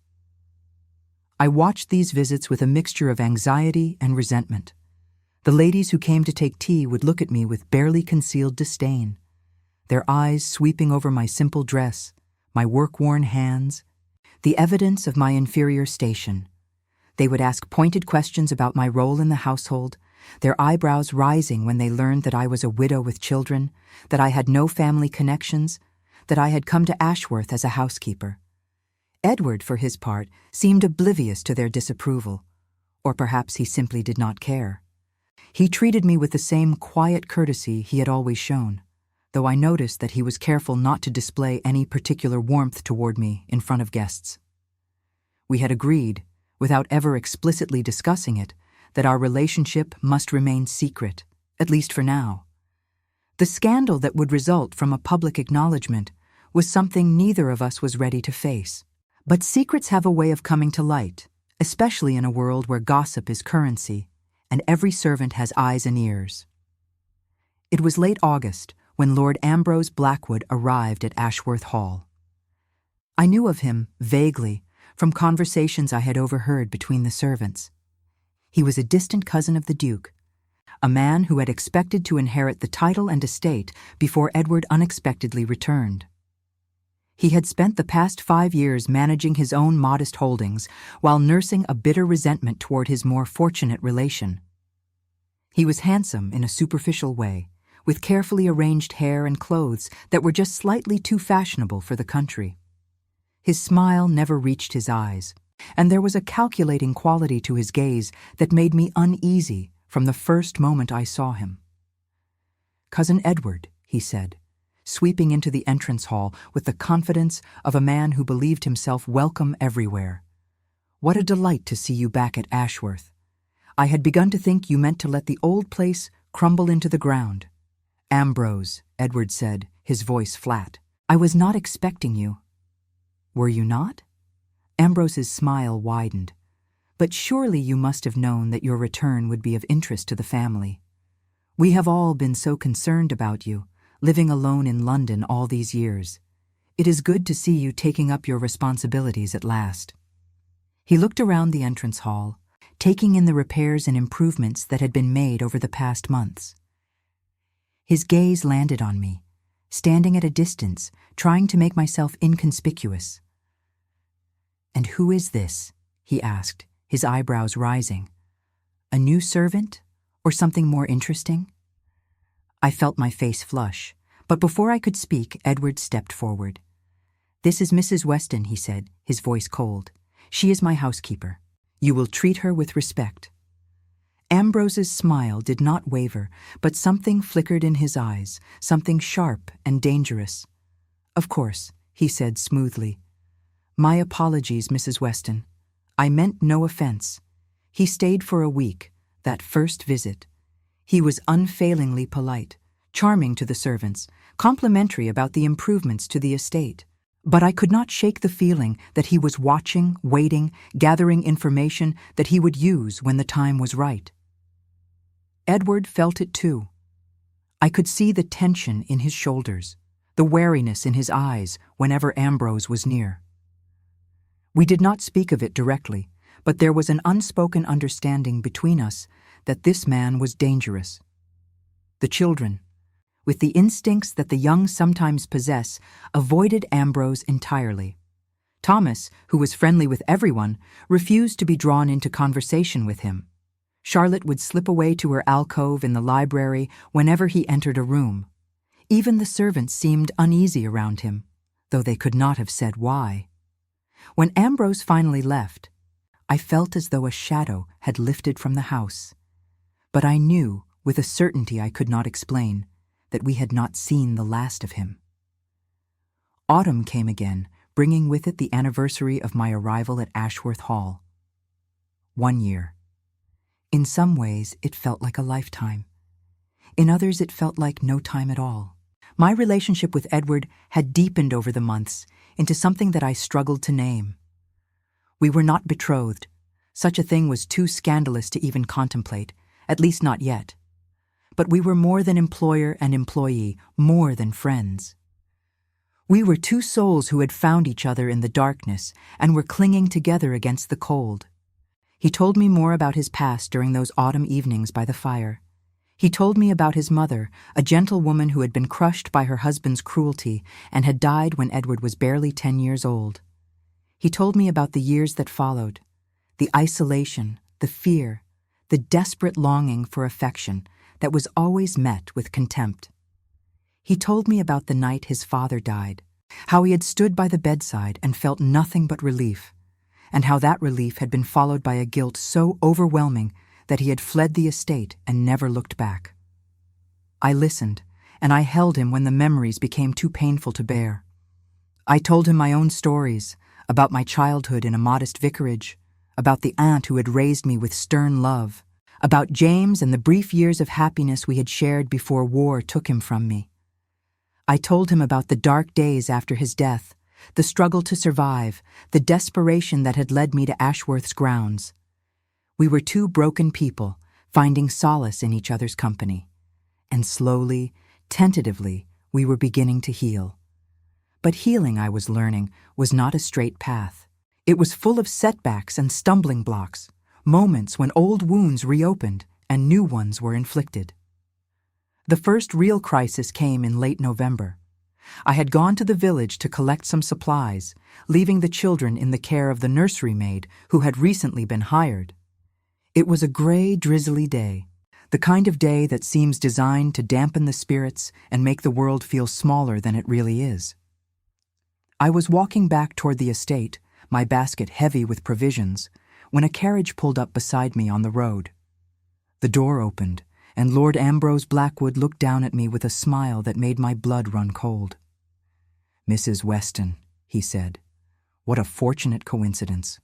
I watched these visits with a mixture of anxiety and resentment. The ladies who came to take tea would look at me with barely concealed disdain, their eyes sweeping over my simple dress, my work-worn hands, the evidence of my inferior station. They would ask pointed questions about my role in the household, their eyebrows rising when they learned that I was a widow with children, that I had no family connections, that I had come to Ashworth as a housekeeper. Edward, for his part, seemed oblivious to their disapproval, or perhaps he simply did not care. He treated me with the same quiet courtesy he had always shown, though I noticed that he was careful not to display any particular warmth toward me in front of guests. We had agreed, without ever explicitly discussing it, that our relationship must remain secret, at least for now. The scandal that would result from a public acknowledgement was something neither of us was ready to face. But secrets have a way of coming to light, especially in a world where gossip is currency, and every servant has eyes and ears. It was late August when Lord Ambrose Blackwood arrived at Ashworth Hall. I knew of him, vaguely, from conversations I had overheard between the servants. He was a distant cousin of the Duke, a man who had expected to inherit the title and estate before Edward unexpectedly returned. He had spent the past 5 years managing his own modest holdings while nursing a bitter resentment toward his more fortunate relation. He was handsome in a superficial way, with carefully arranged hair and clothes that were just slightly too fashionable for the country. His smile never reached his eyes, and there was a calculating quality to his gaze that made me uneasy from the first moment I saw him. "Cousin Edward," he said, sweeping into the entrance hall with the confidence of a man who believed himself welcome everywhere. "What a delight to see you back at Ashworth. I had begun to think you meant to let the old place crumble into the ground." "Ambrose," Edward said, his voice flat. "I was not expecting you." "Were you not?" Ambrose's smile widened. "But surely you must have known that your return would be of interest to the family. We have all been so concerned about you, living alone in London all these years. It is good to see you taking up your responsibilities at last." He looked around the entrance hall, taking in the repairs and improvements that had been made over the past months. His gaze landed on me, standing at a distance, trying to make myself inconspicuous. "And who is this?" he asked, his eyebrows rising. "A new servant, or something more interesting?" I felt my face flush, But before I could speak, Edward stepped forward. "This is Mrs. Weston," he said, his voice cold. "She is my housekeeper. You will treat her with respect." Ambrose's smile did not waver, but something flickered in his eyes, something sharp and dangerous. "Of course," he said smoothly. "My apologies, Mrs. Weston. I meant no offense." He stayed for a week, that first visit. He was unfailingly polite, charming to the servants, complimentary about the improvements to the estate. But I could not shake the feeling that he was watching, waiting, gathering information that he would use when the time was right. Edward felt it too. I could see the tension in his shoulders, the wariness in his eyes whenever Ambrose was near. We did not speak of it directly, but there was an unspoken understanding between us that this man was dangerous. The children, with the instincts that the young sometimes possess, avoided Ambrose entirely. Thomas, who was friendly with everyone, refused to be drawn into conversation with him. Charlotte would slip away to her alcove in the library whenever he entered a room. Even the servants seemed uneasy around him, though they could not have said why. When Ambrose finally left, I felt as though a shadow had lifted from the house. But I knew, with a certainty I could not explain, that we had not seen the last of him. Autumn came again, bringing with it the anniversary of my arrival at Ashworth Hall. 1 year. In some ways, it felt like a lifetime. In others, it felt like no time at all. My relationship with Edward had deepened over the months into something that I struggled to name. We were not betrothed. Such a thing was too scandalous to even contemplate, at least not yet. But we were more than employer and employee, more than friends. We were two souls who had found each other in the darkness and were clinging together against the cold. He told me more about his past during those autumn evenings by the fire. He told me about his mother, a gentle woman who had been crushed by her husband's cruelty and had died when Edward was barely 10 years old. He told me about the years that followed, the isolation, the fear, the desperate longing for affection that was always met with contempt. He told me about the night his father died, how he had stood by the bedside and felt nothing but relief, and how that relief had been followed by a guilt so overwhelming that he had fled the estate and never looked back. I listened, and I held him when the memories became too painful to bear. I told him my own stories, about my childhood in a modest vicarage, about the aunt who had raised me with stern love, about James and the brief years of happiness we had shared before war took him from me. I told him about the dark days after his death, the struggle to survive, the desperation that had led me to Ashworth's grounds. We were two broken people, finding solace in each other's company. And slowly, tentatively, we were beginning to heal. But healing, I was learning, was not a straight path. It was full of setbacks and stumbling blocks, moments when old wounds reopened and new ones were inflicted. The first real crisis came in late November. I had gone to the village to collect some supplies, leaving the children in the care of the nursery maid who had recently been hired. It was a gray, drizzly day, the kind of day that seems designed to dampen the spirits and make the world feel smaller than it really is. I was walking back toward the estate, my basket heavy with provisions, when a carriage pulled up beside me on the road. The door opened, and Lord Ambrose Blackwood looked down at me with a smile that made my blood run cold. "Mrs. Weston," he said, "what a fortunate coincidence.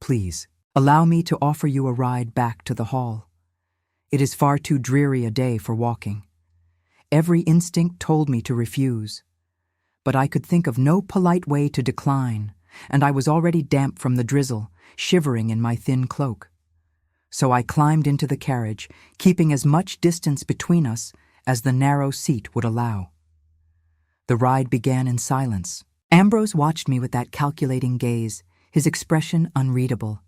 Please, allow me to offer you a ride back to the hall. It is far too dreary a day for walking." Every instinct told me to refuse, but I could think of no polite way to decline, and I was already damp from the drizzle, shivering in my thin cloak. So I climbed into the carriage, keeping as much distance between us as the narrow seat would allow. The ride began in silence. Ambrose watched me with that calculating gaze, his expression unreadable.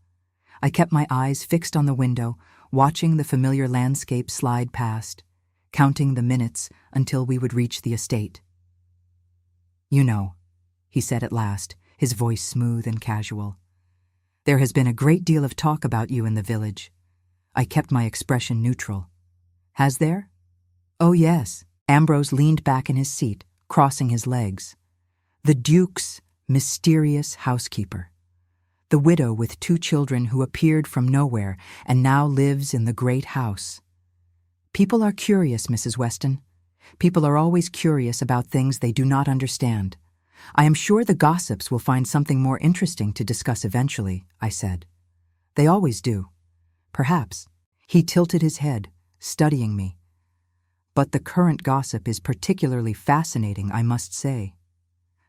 I kept my eyes fixed on the window, watching the familiar landscape slide past, counting the minutes until we would reach the estate. "You know," he said at last, his voice smooth and casual, "there has been a great deal of talk about you in the village." I kept my expression neutral. "Has there?" "Oh, yes." Ambrose leaned back in his seat, crossing his legs. The Duke's mysterious housekeeper. The widow with 2 children who appeared from nowhere and now lives in the great house. People are curious, Mrs. Weston. People are always curious about things they do not understand. I am sure the gossips will find something more interesting to discuss eventually, I said. They always do. Perhaps. He tilted his head, studying me. But the current gossip is particularly fascinating, I must say.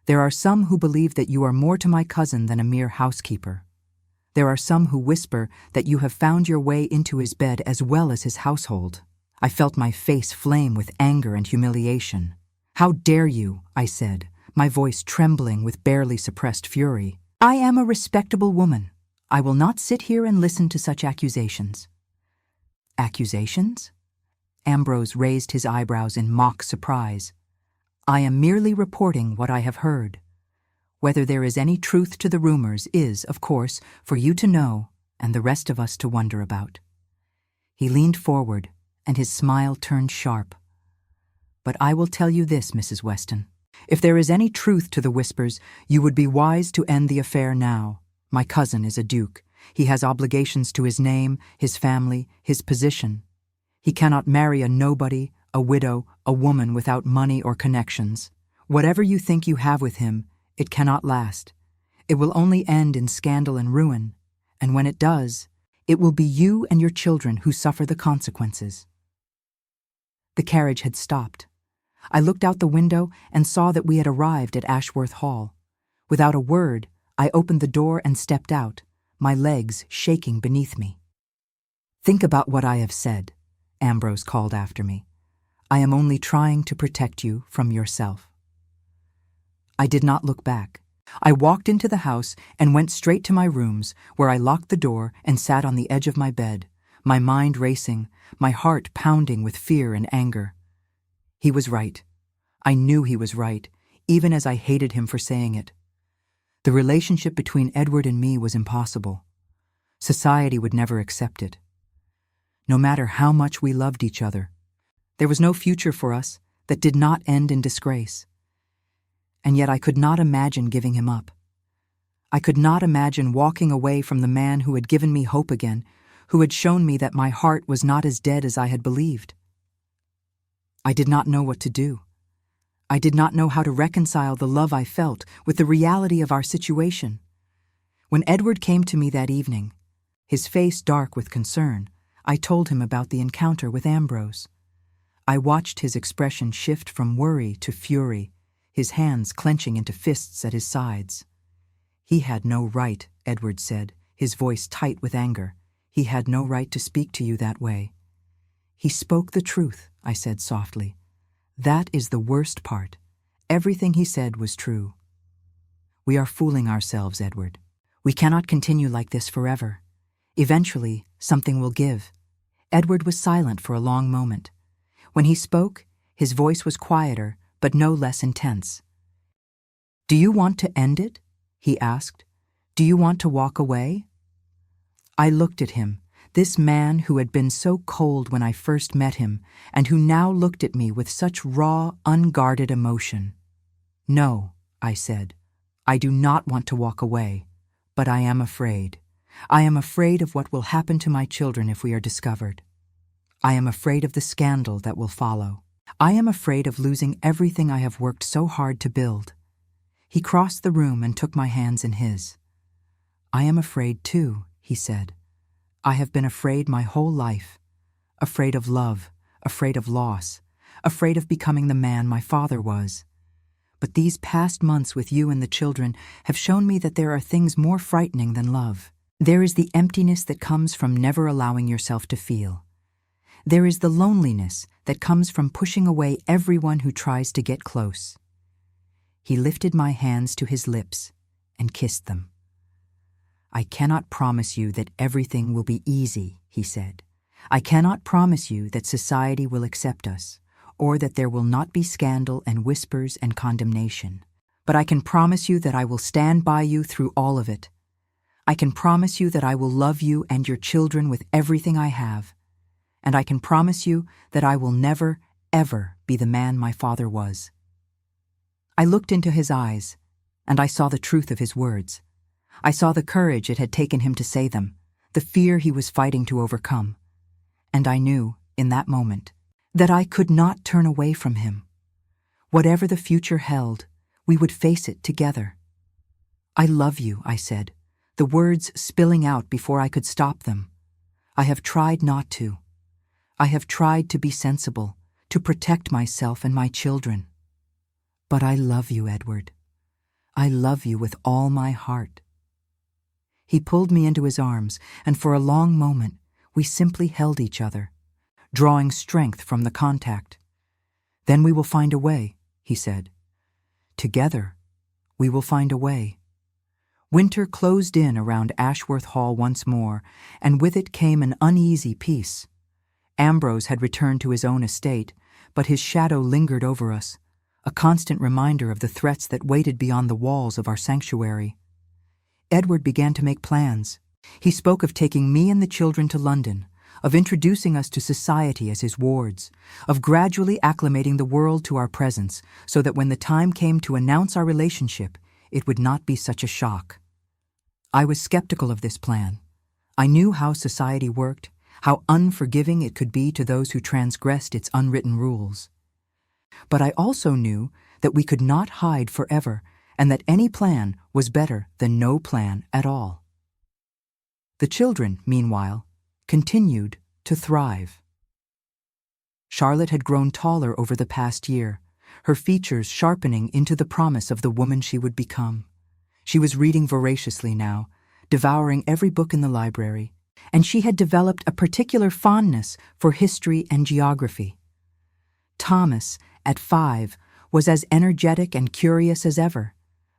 There are some who believe that you are more to my cousin than a mere housekeeper. There are some who whisper that you have found your way into his bed as well as his household. I felt my face flame with anger and humiliation. How dare you, I said, my voice trembling with barely suppressed fury. I am a respectable woman. I will not sit here and listen to such accusations. Accusations? Ambrose raised his eyebrows in mock surprise. I am merely reporting what I have heard. Whether there is any truth to the rumors is, of course, for you to know and the rest of us to wonder about. He leaned forward, and his smile turned sharp. But I will tell you this, Mrs. Weston. If there is any truth to the whispers, you would be wise to end the affair now. My cousin is a duke. He has obligations to his name, his family, his position. He cannot marry a nobody, a widow, a woman without money or connections. Whatever you think you have with him, it cannot last. It will only end in scandal and ruin, and when it does, it will be you and your children who suffer the consequences. The carriage had stopped. I looked out the window and saw that we had arrived at Ashworth Hall. Without a word, I opened the door and stepped out, my legs shaking beneath me. Think about what I have said, Ambrose called after me. I am only trying to protect you from yourself. I did not look back. I walked into the house and went straight to my rooms, where I locked the door and sat on the edge of my bed, my mind racing, my heart pounding with fear and anger. He was right. I knew he was right, even as I hated him for saying it. The relationship between Edward and me was impossible. Society would never accept it. No matter how much we loved each other, there was no future for us that did not end in disgrace. And yet I could not imagine giving him up. I could not imagine walking away from the man who had given me hope again, who had shown me that my heart was not as dead as I had believed. I did not know what to do. I did not know how to reconcile the love I felt with the reality of our situation. When Edward came to me that evening, his face dark with concern, I told him about the encounter with Ambrose. I watched his expression shift from worry to fury, his hands clenching into fists at his sides. He had no right, Edward said, his voice tight with anger. He had no right to speak to you that way. He spoke the truth, I said softly. That is the worst part. Everything he said was true. We are fooling ourselves, Edward. We cannot continue like this forever. Eventually, something will give. Edward was silent for a long moment. When he spoke, his voice was quieter, but no less intense. Do you want to end it? He asked. Do you want to walk away? I looked at him, this man who had been so cold when I first met him, and who now looked at me with such raw, unguarded emotion. No, I said. I do not want to walk away, but I am afraid. I am afraid of what will happen to my children if we are discovered. I am afraid of the scandal that will follow. I am afraid of losing everything I have worked so hard to build. He crossed the room and took my hands in his. I am afraid too, he said. I have been afraid my whole life. Afraid of love, afraid of loss, afraid of becoming the man my father was. But these past months with you and the children have shown me that there are things more frightening than love. There is the emptiness that comes from never allowing yourself to feel. There is the loneliness that comes from pushing away everyone who tries to get close. He lifted my hands to his lips and kissed them. I cannot promise you that everything will be easy, he said. I cannot promise you that society will accept us, or that there will not be scandal and whispers and condemnation. But I can promise you that I will stand by you through all of it. I can promise you that I will love you and your children with everything I have. And I can promise you that I will never, ever be the man my father was. I looked into his eyes, and I saw the truth of his words. I saw the courage it had taken him to say them, the fear he was fighting to overcome. And I knew, in that moment, that I could not turn away from him. Whatever the future held, we would face it together. "I love you," I said, the words spilling out before I could stop them. I have tried not to. I have tried to be sensible, to protect myself and my children. But I love you, Edward. I love you with all my heart. He pulled me into his arms, and for a long moment, we simply held each other, drawing strength from the contact. "Then we will find a way," he said. "Together, we will find a way." Winter closed in around Ashworth Hall once more, and with it came an uneasy peace. Ambrose had returned to his own estate, but his shadow lingered over us, a constant reminder of the threats that waited beyond the walls of our sanctuary. Edward began to make plans. He spoke of taking me and the children to London, of introducing us to society as his wards, of gradually acclimating the world to our presence so that when the time came to announce our relationship, it would not be such a shock. I was skeptical of this plan. I knew how society worked, how unforgiving it could be to those who transgressed its unwritten rules. But I also knew that we could not hide forever, and that any plan was better than no plan at all. The children, meanwhile, continued to thrive. Charlotte had grown taller over the past year, her features sharpening into the promise of the woman she would become. She was reading voraciously now, devouring every book in the library, and she had developed a particular fondness for history and geography. Thomas, at 5, was as energetic and curious as ever,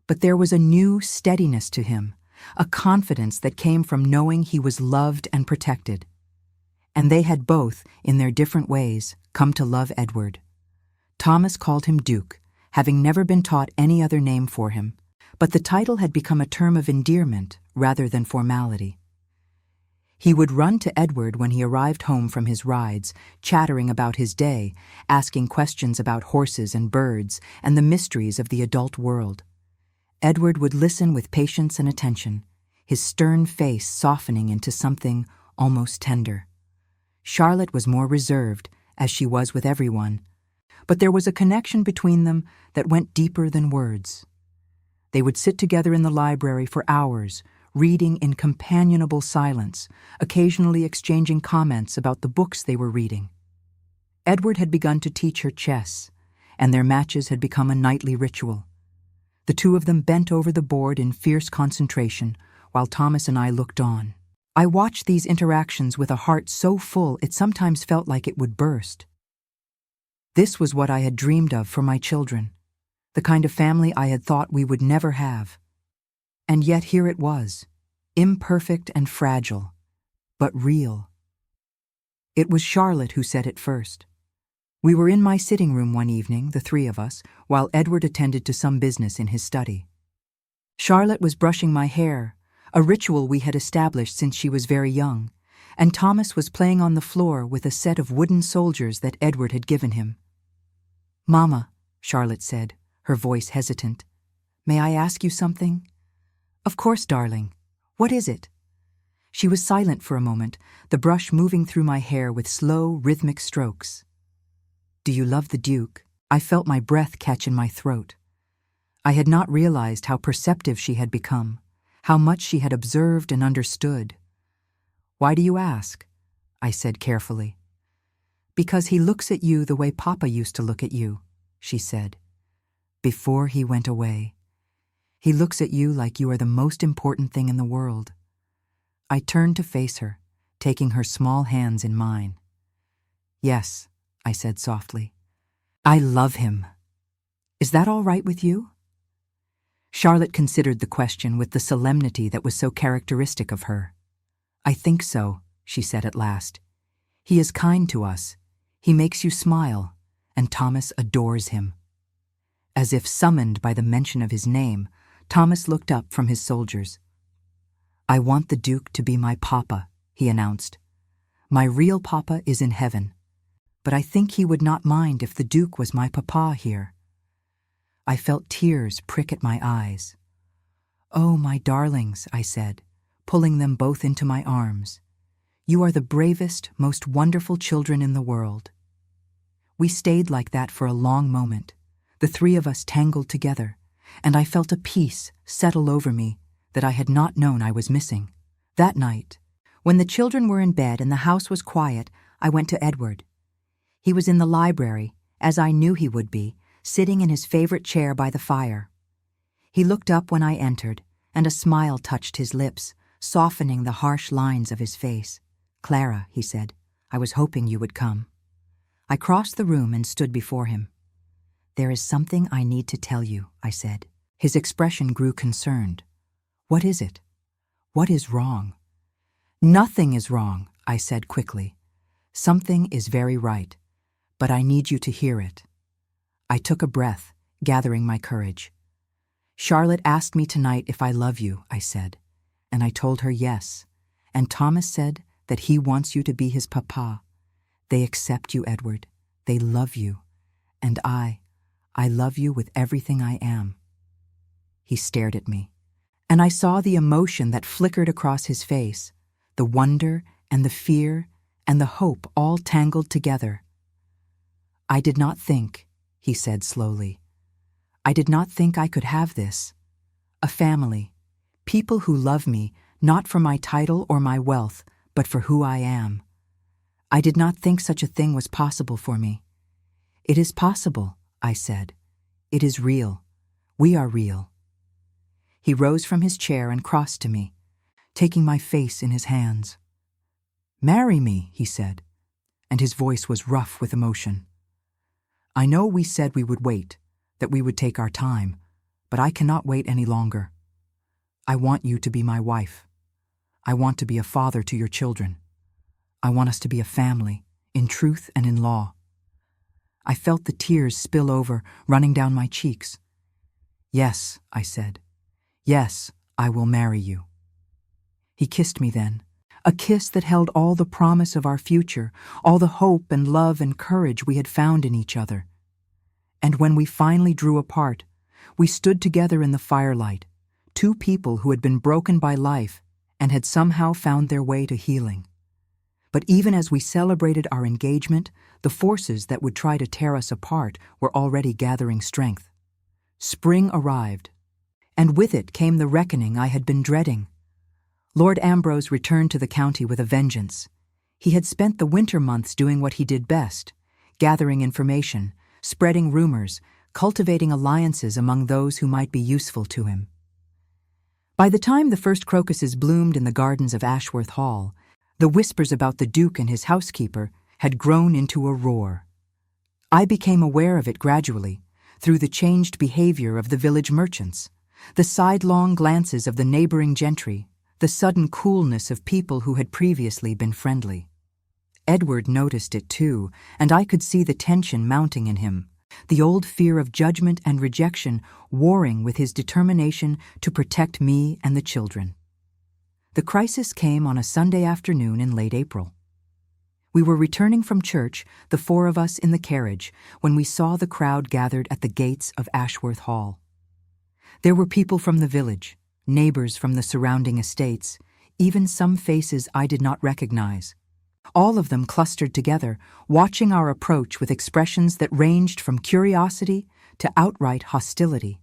but there was a new steadiness to him, a confidence that came from knowing he was loved and protected. And they had both, in their different ways, come to love Edward. Thomas called him Duke, having never been taught any other name for him, but the title had become a term of endearment rather than formality. He would run to Edward when he arrived home from his rides, chattering about his day, asking questions about horses and birds and the mysteries of the adult world. Edward would listen with patience and attention, his stern face softening into something almost tender. Charlotte was more reserved, as she was with everyone, but there was a connection between them that went deeper than words. They would sit together in the library for hours, reading in companionable silence, occasionally exchanging comments about the books they were reading. Edward had begun to teach her chess, and their matches had become a nightly ritual. The two of them bent over the board in fierce concentration, while Thomas and I looked on. I watched these interactions with a heart so full it sometimes felt like it would burst. This was what I had dreamed of for my children, the kind of family I had thought we would never have. And yet here it was, imperfect and fragile, but real. It was Charlotte who said it first. We were in my sitting room one evening, the three of us, while Edward attended to some business in his study. Charlotte was brushing my hair, a ritual we had established since she was very young, and Thomas was playing on the floor with a set of wooden soldiers that Edward had given him. "Mama," Charlotte said, her voice hesitant, "may I ask you something?" "Of course, darling. What is it?" She was silent for a moment, the brush moving through my hair with slow, rhythmic strokes. "Do you love the Duke?" I felt my breath catch in my throat. I had not realized how perceptive she had become, how much she had observed and understood. "Why do you ask?" I said carefully. "Because he looks at you the way Papa used to look at you," she said. "Before he went away. He looks at you like you are the most important thing in the world." I turned to face her, taking her small hands in mine. "Yes," I said softly. "I love him. Is that all right with you?" Charlotte considered the question with the solemnity that was so characteristic of her. "I think so," she said at last. "He is kind to us. He makes you smile, and Thomas adores him." As if summoned by the mention of his name, Thomas looked up from his soldiers. "I want the Duke to be my papa," he announced. "My real papa is in heaven. but I think he would not mind if the Duke was my papa here." I felt tears prick at my eyes. "Oh, my darlings," I said, pulling them both into my arms. "You are the bravest, most wonderful children in the world." We stayed like that for a long moment, the three of us tangled together, and I felt a peace settle over me that I had not known I was missing. That night, when the children were in bed and the house was quiet, I went to Edward. He was in the library, as I knew he would be, sitting in his favorite chair by the fire. He looked up when I entered, and a smile touched his lips, softening the harsh lines of his face. "Clara," he said, "I was hoping you would come." I crossed the room and stood before him. "There is something I need to tell you," I said. His expression grew concerned. "What is it? What is wrong?" "Nothing is wrong," I said quickly. "Something is very right, but I need you to hear it." I took a breath, gathering my courage. "Charlotte asked me tonight if I love you," I said, and I told her yes, and Thomas said that he wants you to be his papa. They accept you, Edward. They love you. And I love you with everything I am." He stared at me, and I saw the emotion that flickered across his face, the wonder and the fear and the hope all tangled together. "I did not think," he said slowly, "I did not think I could have this. A family, people who love me not for my title or my wealth, but for who I am. I did not think such a thing was possible for me." "It is possible," I said. "It is real. We are real." He rose from his chair and crossed to me, taking my face in his hands. "Marry me," he said, and his voice was rough with emotion. "I know we said we would wait, that we would take our time, but I cannot wait any longer. I want you to be my wife. I want to be a father to your children. I want us to be a family, in truth and in law." I felt the tears spill over, running down my cheeks. "Yes," I said. "Yes, I will marry you." He kissed me then, a kiss that held all the promise of our future, all the hope and love and courage we had found in each other. And when we finally drew apart, we stood together in the firelight, two people who had been broken by life and had somehow found their way to healing. But even as we celebrated our engagement, the forces that would try to tear us apart were already gathering strength. Spring arrived, and with it came the reckoning I had been dreading. Lord Ambrose returned to the county with a vengeance. He had spent the winter months doing what he did best, gathering information, spreading rumors, cultivating alliances among those who might be useful to him. By the time the first crocuses bloomed in the gardens of Ashworth Hall, the whispers about the Duke and his housekeeper had grown into a roar. I became aware of it gradually, through the changed behavior of the village merchants, the sidelong glances of the neighboring gentry, the sudden coolness of people who had previously been friendly. Edward noticed it too, and I could see the tension mounting in him, the old fear of judgment and rejection warring with his determination to protect me and the children. The crisis came on a Sunday afternoon in late April. We were returning from church, the four of us in the carriage, when we saw the crowd gathered at the gates of Ashworth Hall. There were people from the village, neighbors from the surrounding estates, even some faces I did not recognize. All of them clustered together, watching our approach with expressions that ranged from curiosity to outright hostility.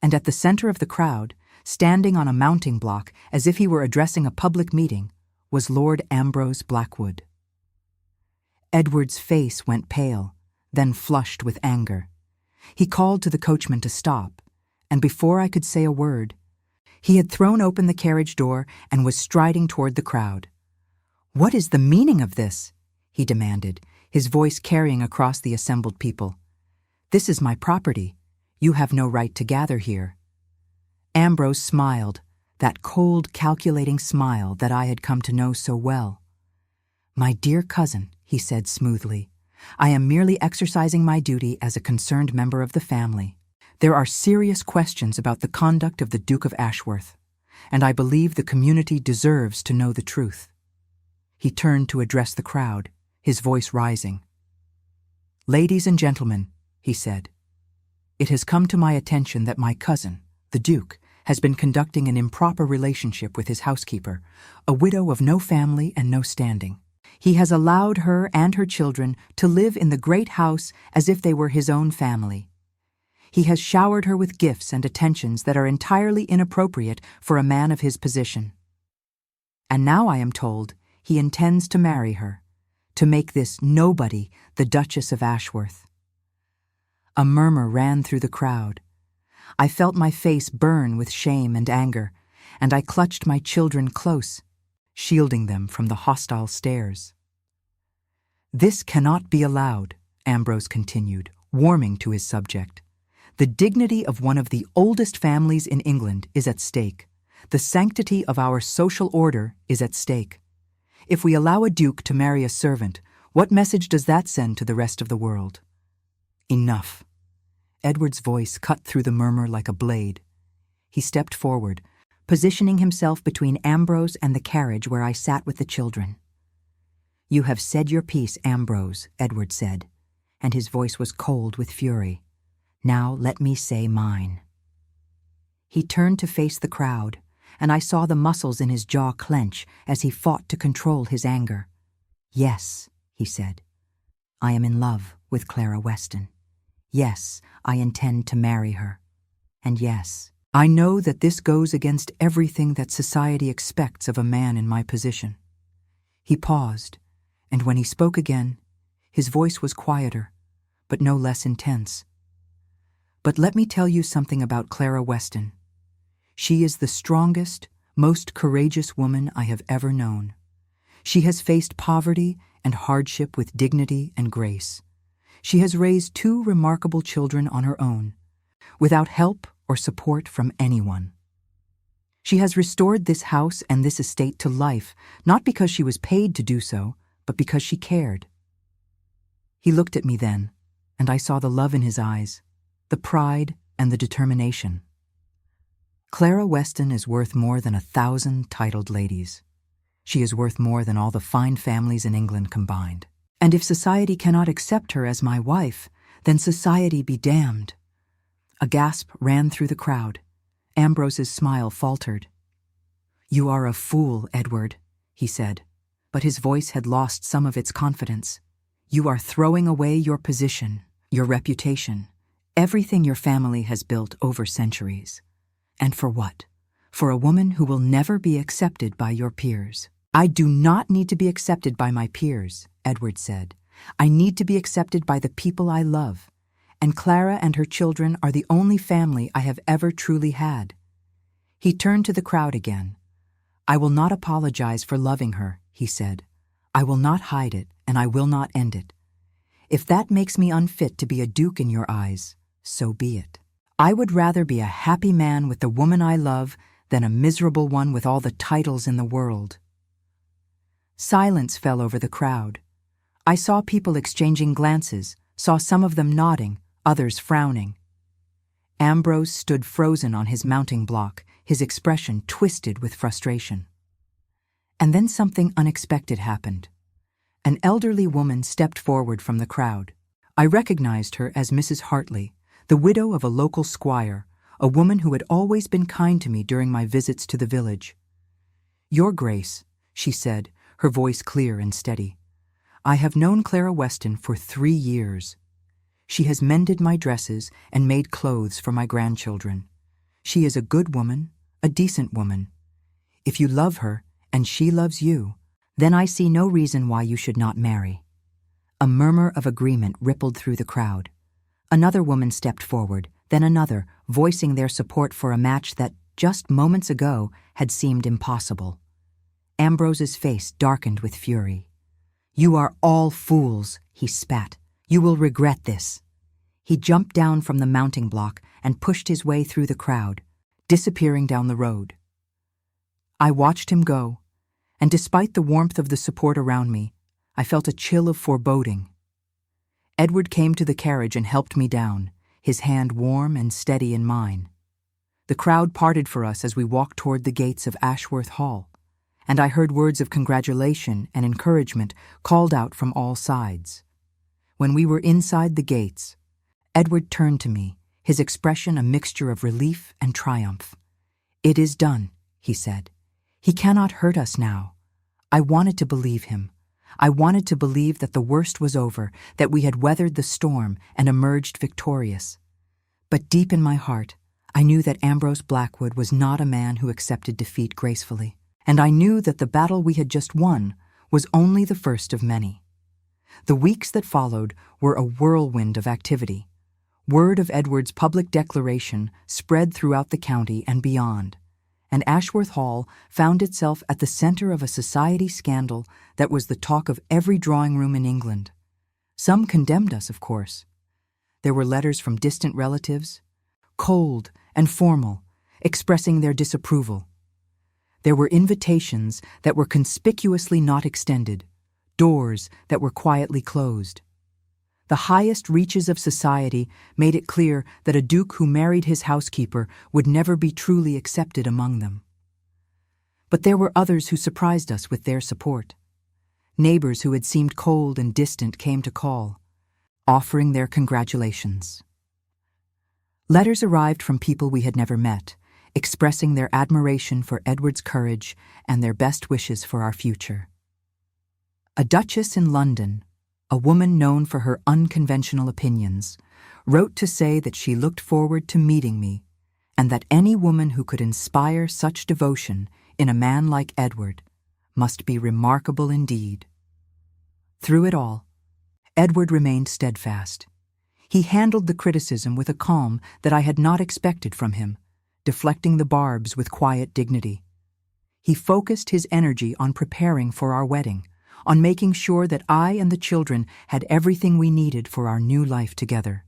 And at the center of the crowd, standing on a mounting block as if he were addressing a public meeting, was Lord Ambrose Blackwood. Edward's face went pale, then flushed with anger. He called to the coachman to stop, and before I could say a word, he had thrown open the carriage door and was striding toward the crowd. "What is the meaning of this?" he demanded, his voice carrying across the assembled people. "This is my property. You have no right to gather here." Ambrose smiled, that cold, calculating smile that I had come to know so well. "My dear cousin," he said smoothly, "I am merely exercising my duty as a concerned member of the family. There are serious questions about the conduct of the Duke of Ashworth, and I believe the community deserves to know the truth." He turned to address the crowd, his voice rising. "Ladies and gentlemen," he said, "it has come to my attention that my cousin, the Duke, has been conducting an improper relationship with his housekeeper, a widow of no family and no standing. He has allowed her and her children to live in the great house as if they were his own family. He has showered her with gifts and attentions that are entirely inappropriate for a man of his position. And now I am told he intends to marry her, to make this nobody the Duchess of Ashworth." A murmur ran through the crowd. I felt my face burn with shame and anger, and I clutched my children close, shielding them from the hostile stares. "This cannot be allowed," Ambrose continued, warming to his subject. "The dignity of one of the oldest families in England is at stake. The sanctity of our social order is at stake. If we allow a duke to marry a servant, what message does that send to the rest of the world?" "Enough." Edward's voice cut through the murmur like a blade. He stepped forward, positioning himself between Ambrose and the carriage where I sat with the children. "You have said your piece, Ambrose," Edward said, and his voice was cold with fury. "Now let me say mine." He turned to face the crowd, and I saw the muscles in his jaw clench as he fought to control his anger. "Yes," he said, "I am in love with Clara Weston. Yes, I intend to marry her. And yes, I know that this goes against everything that society expects of a man in my position." He paused, and when he spoke again, his voice was quieter, but no less intense. "But let me tell you something about Clara Weston. She is the strongest, most courageous woman I have ever known. She has faced poverty and hardship with dignity and grace. She has raised 2 remarkable children on her own, without help or support from anyone. She has restored this house and this estate to life, not because she was paid to do so, but because she cared." He looked at me then, and I saw the love in his eyes, the pride and the determination. "Clara Weston is worth more than 1,000 titled ladies. She is worth more than all the fine families in England combined. And if society cannot accept her as my wife, then society be damned." A gasp ran through the crowd. Ambrose's smile faltered. "You are a fool, Edward," he said, but his voice had lost some of its confidence. "You are throwing away your position, your reputation, everything your family has built over centuries. And for what? For a woman who will never be accepted by your peers." "I do not need to be accepted by my peers," Edward said. "I need to be accepted by the people I love, and Clara and her children are the only family I have ever truly had." He turned to the crowd again. "I will not apologize for loving her," he said. "I will not hide it, and I will not end it. If that makes me unfit to be a duke in your eyes, so be it. I would rather be a happy man with the woman I love than a miserable one with all the titles in the world." Silence fell over the crowd. I saw people exchanging glances, saw some of them nodding, others frowning. Ambrose stood frozen on his mounting block, his expression twisted with frustration. And then something unexpected happened. An elderly woman stepped forward from the crowd. I recognized her as Mrs. Hartley, the widow of a local squire, a woman who had always been kind to me during my visits to the village. "Your Grace," she said, her voice clear and steady, "I have known Clara Weston for 3 years. She has mended my dresses and made clothes for my grandchildren. She is a good woman, a decent woman. If you love her, and she loves you, then I see no reason why you should not marry." A murmur of agreement rippled through the crowd. Another woman stepped forward, then another, voicing their support for a match that, just moments ago, had seemed impossible. Ambrose's face darkened with fury. "You are all fools," he spat. "You will regret this." He jumped down from the mounting block and pushed his way through the crowd, disappearing down the road. I watched him go, and despite the warmth of the support around me, I felt a chill of foreboding. Edward came to the carriage and helped me down, his hand warm and steady in mine. The crowd parted for us as we walked toward the gates of Ashworth Hall, and I heard words of congratulation and encouragement called out from all sides. When we were inside the gates, Edward turned to me, his expression a mixture of relief and triumph. "It is done," he said. "He cannot hurt us now." I wanted to believe him. I wanted to believe that the worst was over, that we had weathered the storm and emerged victorious. But deep in my heart, I knew that Ambrose Blackwood was not a man who accepted defeat gracefully, and I knew that the battle we had just won was only the first of many. The weeks that followed were a whirlwind of activity. Word of Edward's public declaration spread throughout the county and beyond, and Ashworth Hall found itself at the center of a society scandal that was the talk of every drawing room in England. Some condemned us, of course. There were letters from distant relatives, cold and formal, expressing their disapproval. There were invitations that were conspicuously not extended, doors that were quietly closed. The highest reaches of society made it clear that a duke who married his housekeeper would never be truly accepted among them. But there were others who surprised us with their support. Neighbors who had seemed cold and distant came to call, offering their congratulations. Letters arrived from people we had never met, expressing their admiration for Edward's courage and their best wishes for our future. A duchess in London, a woman known for her unconventional opinions, wrote to say that she looked forward to meeting me, and that any woman who could inspire such devotion in a man like Edward must be remarkable indeed. Through it all, Edward remained steadfast. He handled the criticism with a calm that I had not expected from him, deflecting the barbs with quiet dignity. He focused his energy on preparing for our wedding, on making sure that I and the children had everything we needed for our new life together.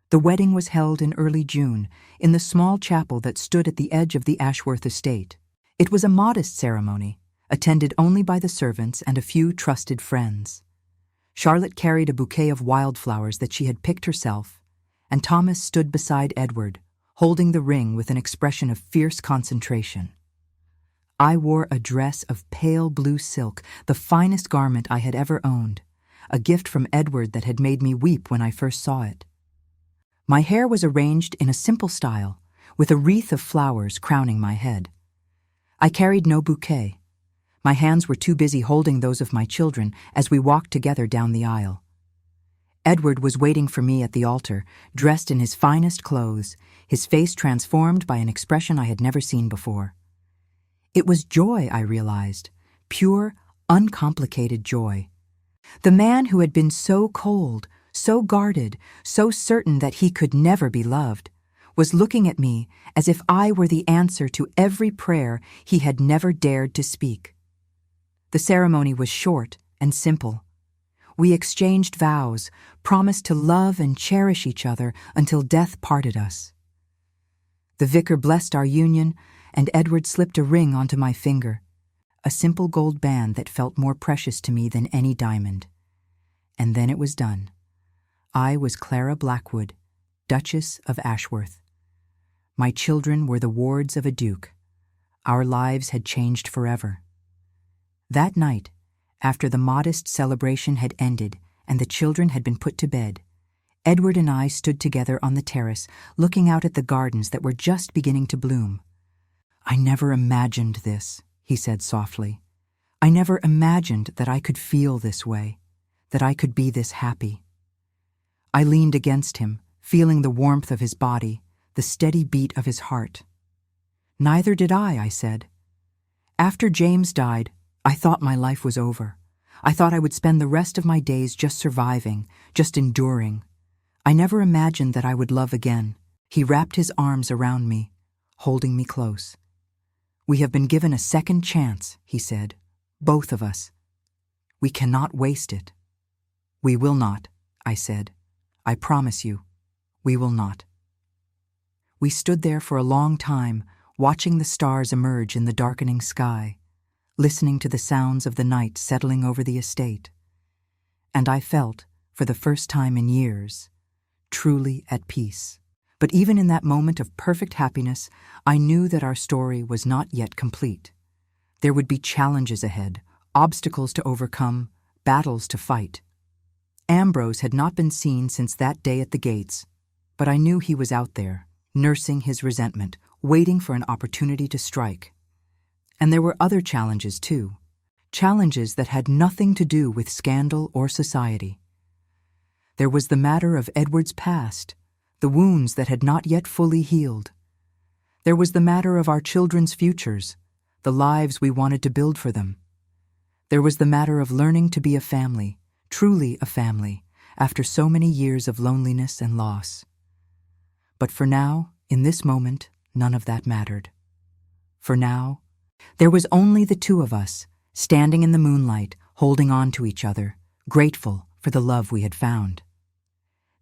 The wedding was held in early June, in the small chapel that stood at the edge of the Ashworth estate. It was a modest ceremony, attended only by the servants and a few trusted friends. Charlotte carried a bouquet of wildflowers that she had picked herself, and Thomas stood beside Edward, holding the ring with an expression of fierce concentration. I wore a dress of pale blue silk, the finest garment I had ever owned, a gift from Edward that had made me weep when I first saw it. My hair was arranged in a simple style, with a wreath of flowers crowning my head. I carried no bouquet. My hands were too busy holding those of my children as we walked together down the aisle. Edward was waiting for me at the altar, dressed in his finest clothes, his face transformed by an expression I had never seen before. It was joy, I realized, pure, uncomplicated joy. The man who had been so cold, so guarded, so certain that he could never be loved, was looking at me as if I were the answer to every prayer he had never dared to speak. The ceremony was short and simple. We exchanged vows, promised to love and cherish each other until death parted us. The vicar blessed our union, and Edward slipped a ring onto my finger, a simple gold band that felt more precious to me than any diamond. And then it was done. I was Clara Blackwood, Duchess of Ashworth. My children were the wards of a duke. Our lives had changed forever. That night, after the modest celebration had ended and the children had been put to bed, Edward and I stood together on the terrace, looking out at the gardens that were just beginning to bloom. "I never imagined this," he said softly. "I never imagined that I could feel this way, that I could be this happy." I leaned against him, feeling the warmth of his body, the steady beat of his heart. "Neither did I said. "After James died, I thought my life was over. I thought I would spend the rest of my days just surviving, just enduring. I never imagined that I would love again." He wrapped his arms around me, holding me close. "We have been given a second chance," he said, "both of us. We cannot waste it." "We will not," I said. "I promise you, we will not." We stood there for a long time, watching the stars emerge in the darkening sky, listening to the sounds of the night settling over the estate. And I felt, for the first time in years, truly at peace. But even in that moment of perfect happiness, I knew that our story was not yet complete. There would be challenges ahead, obstacles to overcome, battles to fight. Ambrose had not been seen since that day at the gates, but I knew he was out there, nursing his resentment, waiting for an opportunity to strike. And there were other challenges, too. Challenges that had nothing to do with scandal or society. There was the matter of Edward's past, the wounds that had not yet fully healed. There was the matter of our children's futures, the lives we wanted to build for them. There was the matter of learning to be a family, truly a family, after so many years of loneliness and loss. But for now, in this moment, none of that mattered. For now, there was only the two of us, standing in the moonlight, holding on to each other, grateful for the love we had found.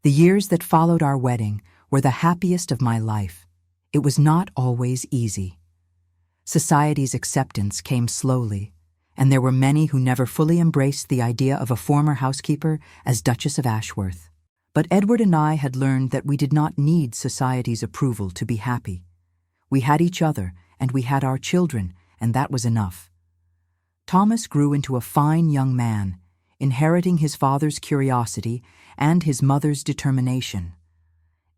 The years that followed our wedding were the happiest of my life. It was not always easy. Society's acceptance came slowly, and there were many who never fully embraced the idea of a former housekeeper as Duchess of Ashworth. But Edward and I had learned that we did not need society's approval to be happy. We had each other, and we had our children, and that was enough. Thomas grew into a fine young man, inheriting his father's curiosity and his mother's determination.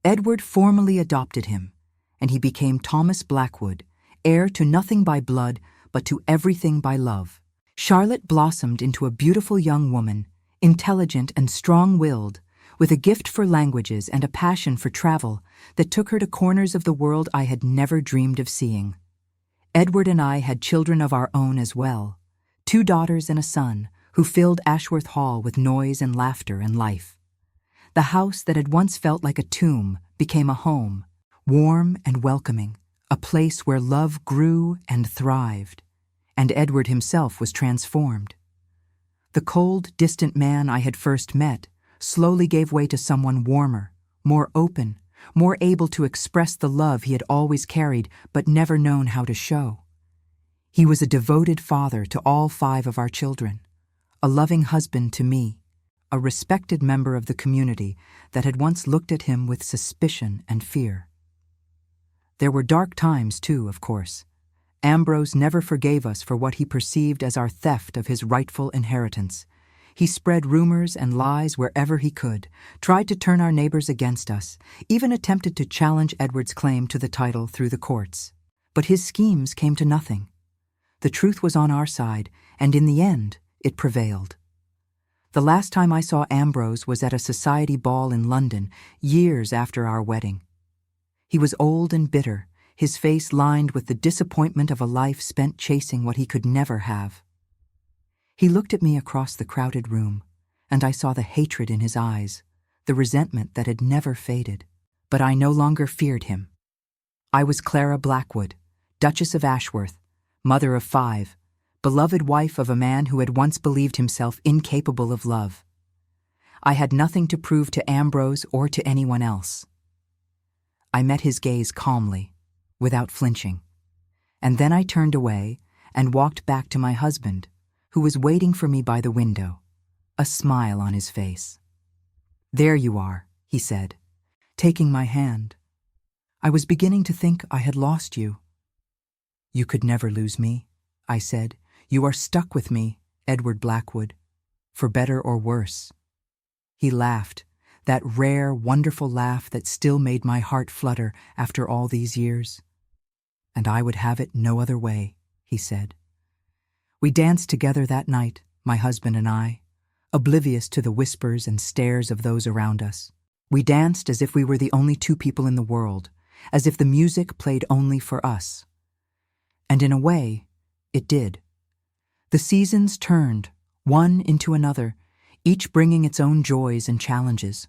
Edward formally adopted him, and he became Thomas Blackwood, heir to nothing by blood, but to everything by love. Charlotte blossomed into a beautiful young woman, intelligent and strong-willed, with a gift for languages and a passion for travel that took her to corners of the world I had never dreamed of seeing. Edward and I had children of our own as well, 2 daughters and a son, who filled Ashworth Hall with noise and laughter and life. The house that had once felt like a tomb became a home, warm and welcoming, a place where love grew and thrived, and Edward himself was transformed. The cold, distant man I had first met slowly gave way to someone warmer, more open, more able to express the love he had always carried but never known how to show. He was a devoted father to all 5 of our children, a loving husband to me, a respected member of the community that had once looked at him with suspicion and fear. There were dark times, too, of course. Ambrose never forgave us for what he perceived as our theft of his rightful inheritance. He spread rumors and lies wherever he could, tried to turn our neighbors against us, even attempted to challenge Edward's claim to the title through the courts. But his schemes came to nothing. The truth was on our side, and in the end, it prevailed. The last time I saw Ambrose was at a society ball in London, years after our wedding. He was old and bitter, his face lined with the disappointment of a life spent chasing what he could never have. He looked at me across the crowded room, and I saw the hatred in his eyes, the resentment that had never faded. But I no longer feared him. I was Clara Blackwood, Duchess of Ashworth, mother of 5, beloved wife of a man who had once believed himself incapable of love. I had nothing to prove to Ambrose or to anyone else. I met his gaze calmly, without flinching, and then I turned away and walked back to my husband, who was waiting for me by the window, a smile on his face. "There you are," he said, taking my hand. "I was beginning to think I had lost you." "You could never lose me," I said. "You are stuck with me, Edward Blackwood, for better or worse." He laughed, that rare, wonderful laugh that still made my heart flutter after all these years. "And I would have it no other way," he said. We danced together that night, my husband and I, oblivious to the whispers and stares of those around us. We danced as if we were the only 2 people in the world, as if the music played only for us. And in a way, it did. The seasons turned, one into another, each bringing its own joys and challenges.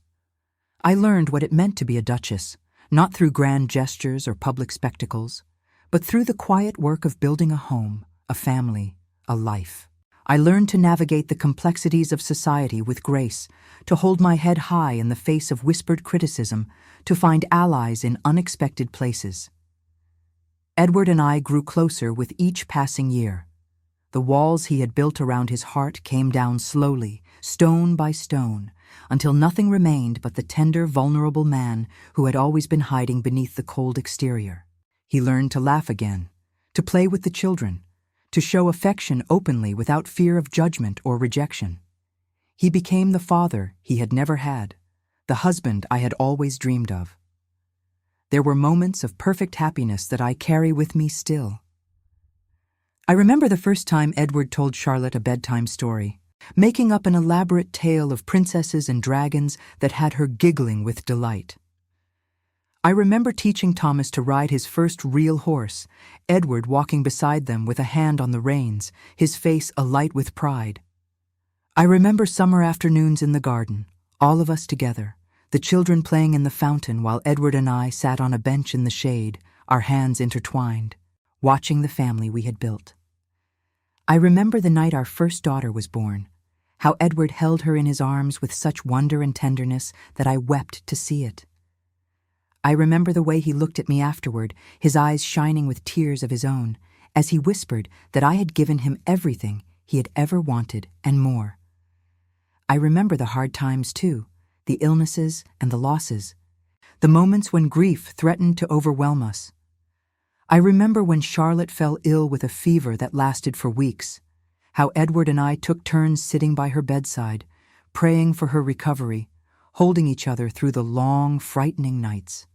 I learned what it meant to be a duchess, not through grand gestures or public spectacles, but through the quiet work of building a home, a family, a life. I learned to navigate the complexities of society with grace, to hold my head high in the face of whispered criticism, to find allies in unexpected places. Edward and I grew closer with each passing year. The walls he had built around his heart came down slowly, stone by stone, until nothing remained but the tender, vulnerable man who had always been hiding beneath the cold exterior. He learned to laugh again, to play with the children, to show affection openly without fear of judgment or rejection. He became the father he had never had, the husband I had always dreamed of. There were moments of perfect happiness that I carry with me still. I remember the first time Edward told Charlotte a bedtime story, making up an elaborate tale of princesses and dragons that had her giggling with delight. I remember teaching Thomas to ride his first real horse, Edward walking beside them with a hand on the reins, his face alight with pride. I remember summer afternoons in the garden, all of us together, the children playing in the fountain while Edward and I sat on a bench in the shade, our hands intertwined, watching the family we had built. I remember the night our first daughter was born, how Edward held her in his arms with such wonder and tenderness that I wept to see it. I remember the way he looked at me afterward, his eyes shining with tears of his own, as he whispered that I had given him everything he had ever wanted and more. I remember the hard times too, the illnesses and the losses, the moments when grief threatened to overwhelm us. I remember when Charlotte fell ill with a fever that lasted for weeks, how Edward and I took turns sitting by her bedside, praying for her recovery, holding each other through the long, frightening nights.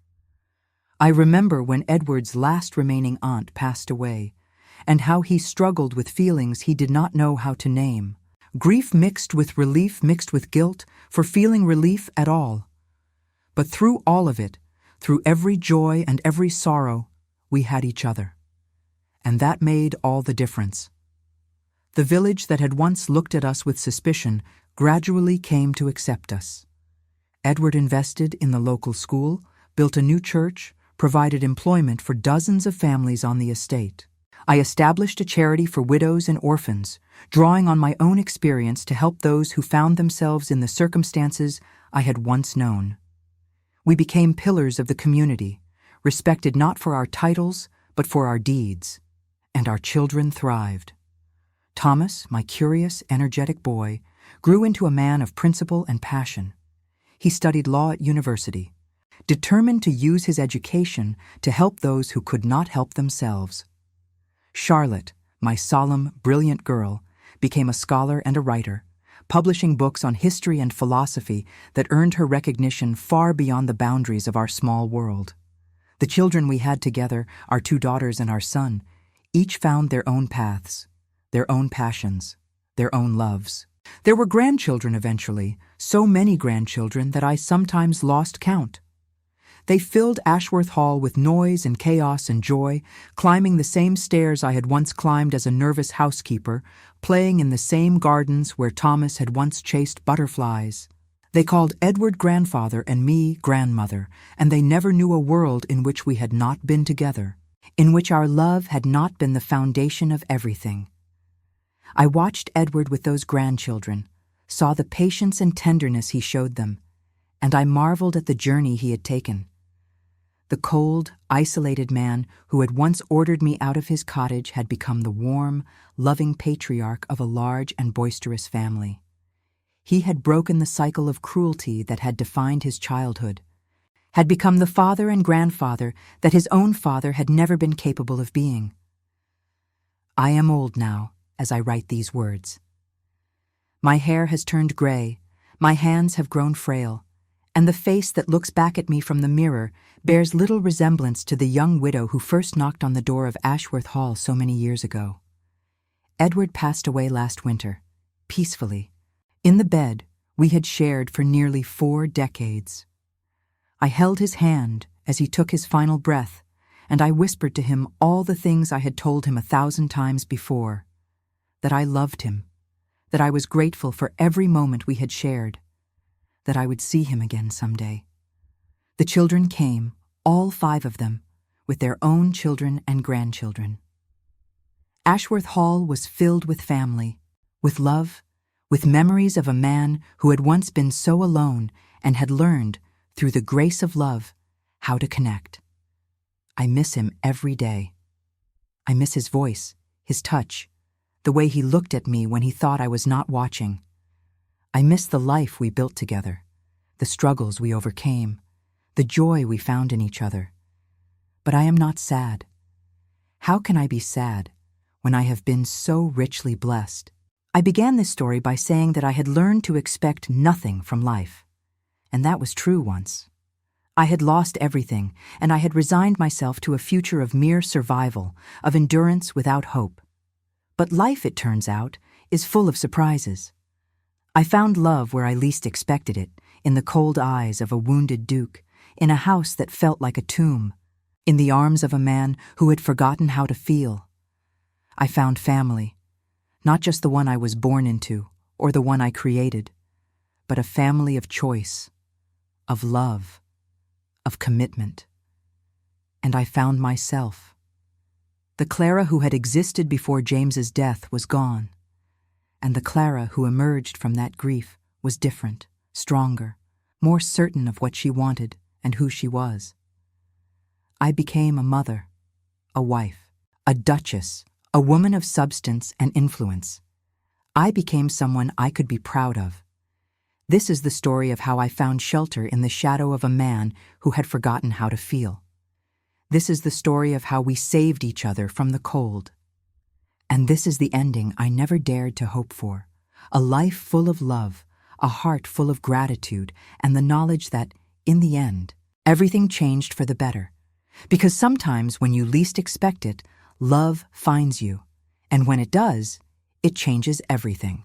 I remember when Edward's last remaining aunt passed away, and how he struggled with feelings he did not know how to name, grief mixed with relief mixed with guilt for feeling relief at all. But through all of it, through every joy and every sorrow, we had each other. And that made all the difference. The village that had once looked at us with suspicion gradually came to accept us. Edward invested in the local school, built a new church, provided employment for dozens of families on the estate. I established a charity for widows and orphans, drawing on my own experience to help those who found themselves in the circumstances I had once known. We became pillars of the community, respected not for our titles, but for our deeds, and our children thrived. Thomas, my curious, energetic boy, grew into a man of principle and passion. He studied law at university, determined to use his education to help those who could not help themselves. Charlotte, my solemn, brilliant girl, became a scholar and a writer, publishing books on history and philosophy that earned her recognition far beyond the boundaries of our small world. The children we had together, our 2 daughters and our son, each found their own paths, their own passions, their own loves. There were grandchildren eventually, so many grandchildren that I sometimes lost count. They filled Ashworth Hall with noise and chaos and joy, climbing the same stairs I had once climbed as a nervous housekeeper, playing in the same gardens where Thomas had once chased butterflies. They called Edward grandfather and me grandmother, and they never knew a world in which we had not been together, in which our love had not been the foundation of everything. I watched Edward with those grandchildren, saw the patience and tenderness he showed them, and I marveled at the journey he had taken. The cold, isolated man who had once ordered me out of his cottage had become the warm, loving patriarch of a large and boisterous family. He had broken the cycle of cruelty that had defined his childhood, had become the father and grandfather that his own father had never been capable of being. I am old now, as I write these words. My hair has turned gray, my hands have grown frail, and the face that looks back at me from the mirror bears little resemblance to the young widow who first knocked on the door of Ashworth Hall so many years ago. Edward passed away last winter, peacefully, in the bed we had shared for nearly 4 decades. I held his hand as he took his final breath, and I whispered to him all the things I had told him 1,000 times before, that I loved him, that I was grateful for every moment we had shared, that I would see him again someday. The children came, all 5 of them, with their own children and grandchildren. Ashworth Hall was filled with family, with love, with memories of a man who had once been so alone and had learned, through the grace of love, how to connect. I miss him every day. I miss his voice, his touch, the way he looked at me when he thought I was not watching. I miss the life we built together, the struggles we overcame, the joy we found in each other. But I am not sad. How can I be sad when I have been so richly blessed? I began this story by saying that I had learned to expect nothing from life. And that was true once. I had lost everything, and I had resigned myself to a future of mere survival, of endurance without hope. But life, it turns out, is full of surprises. I found love where I least expected it, in the cold eyes of a wounded duke, in a house that felt like a tomb, in the arms of a man who had forgotten how to feel. I found family, not just the one I was born into, or the one I created, but a family of choice, of love, of commitment. And I found myself. The Clara who had existed before James's death was gone, and the Clara who emerged from that grief was different, stronger, more certain of what she wanted and who she was. I became a mother, a wife, a duchess, a woman of substance and influence. I became someone I could be proud of. This is the story of how I found shelter in the shadow of a man who had forgotten how to feel. This is the story of how we saved each other from the cold. And this is the ending I never dared to hope for. A life full of love, a heart full of gratitude, and the knowledge that, in the end, everything changed for the better. Because sometimes when you least expect it, love finds you. And when it does, it changes everything.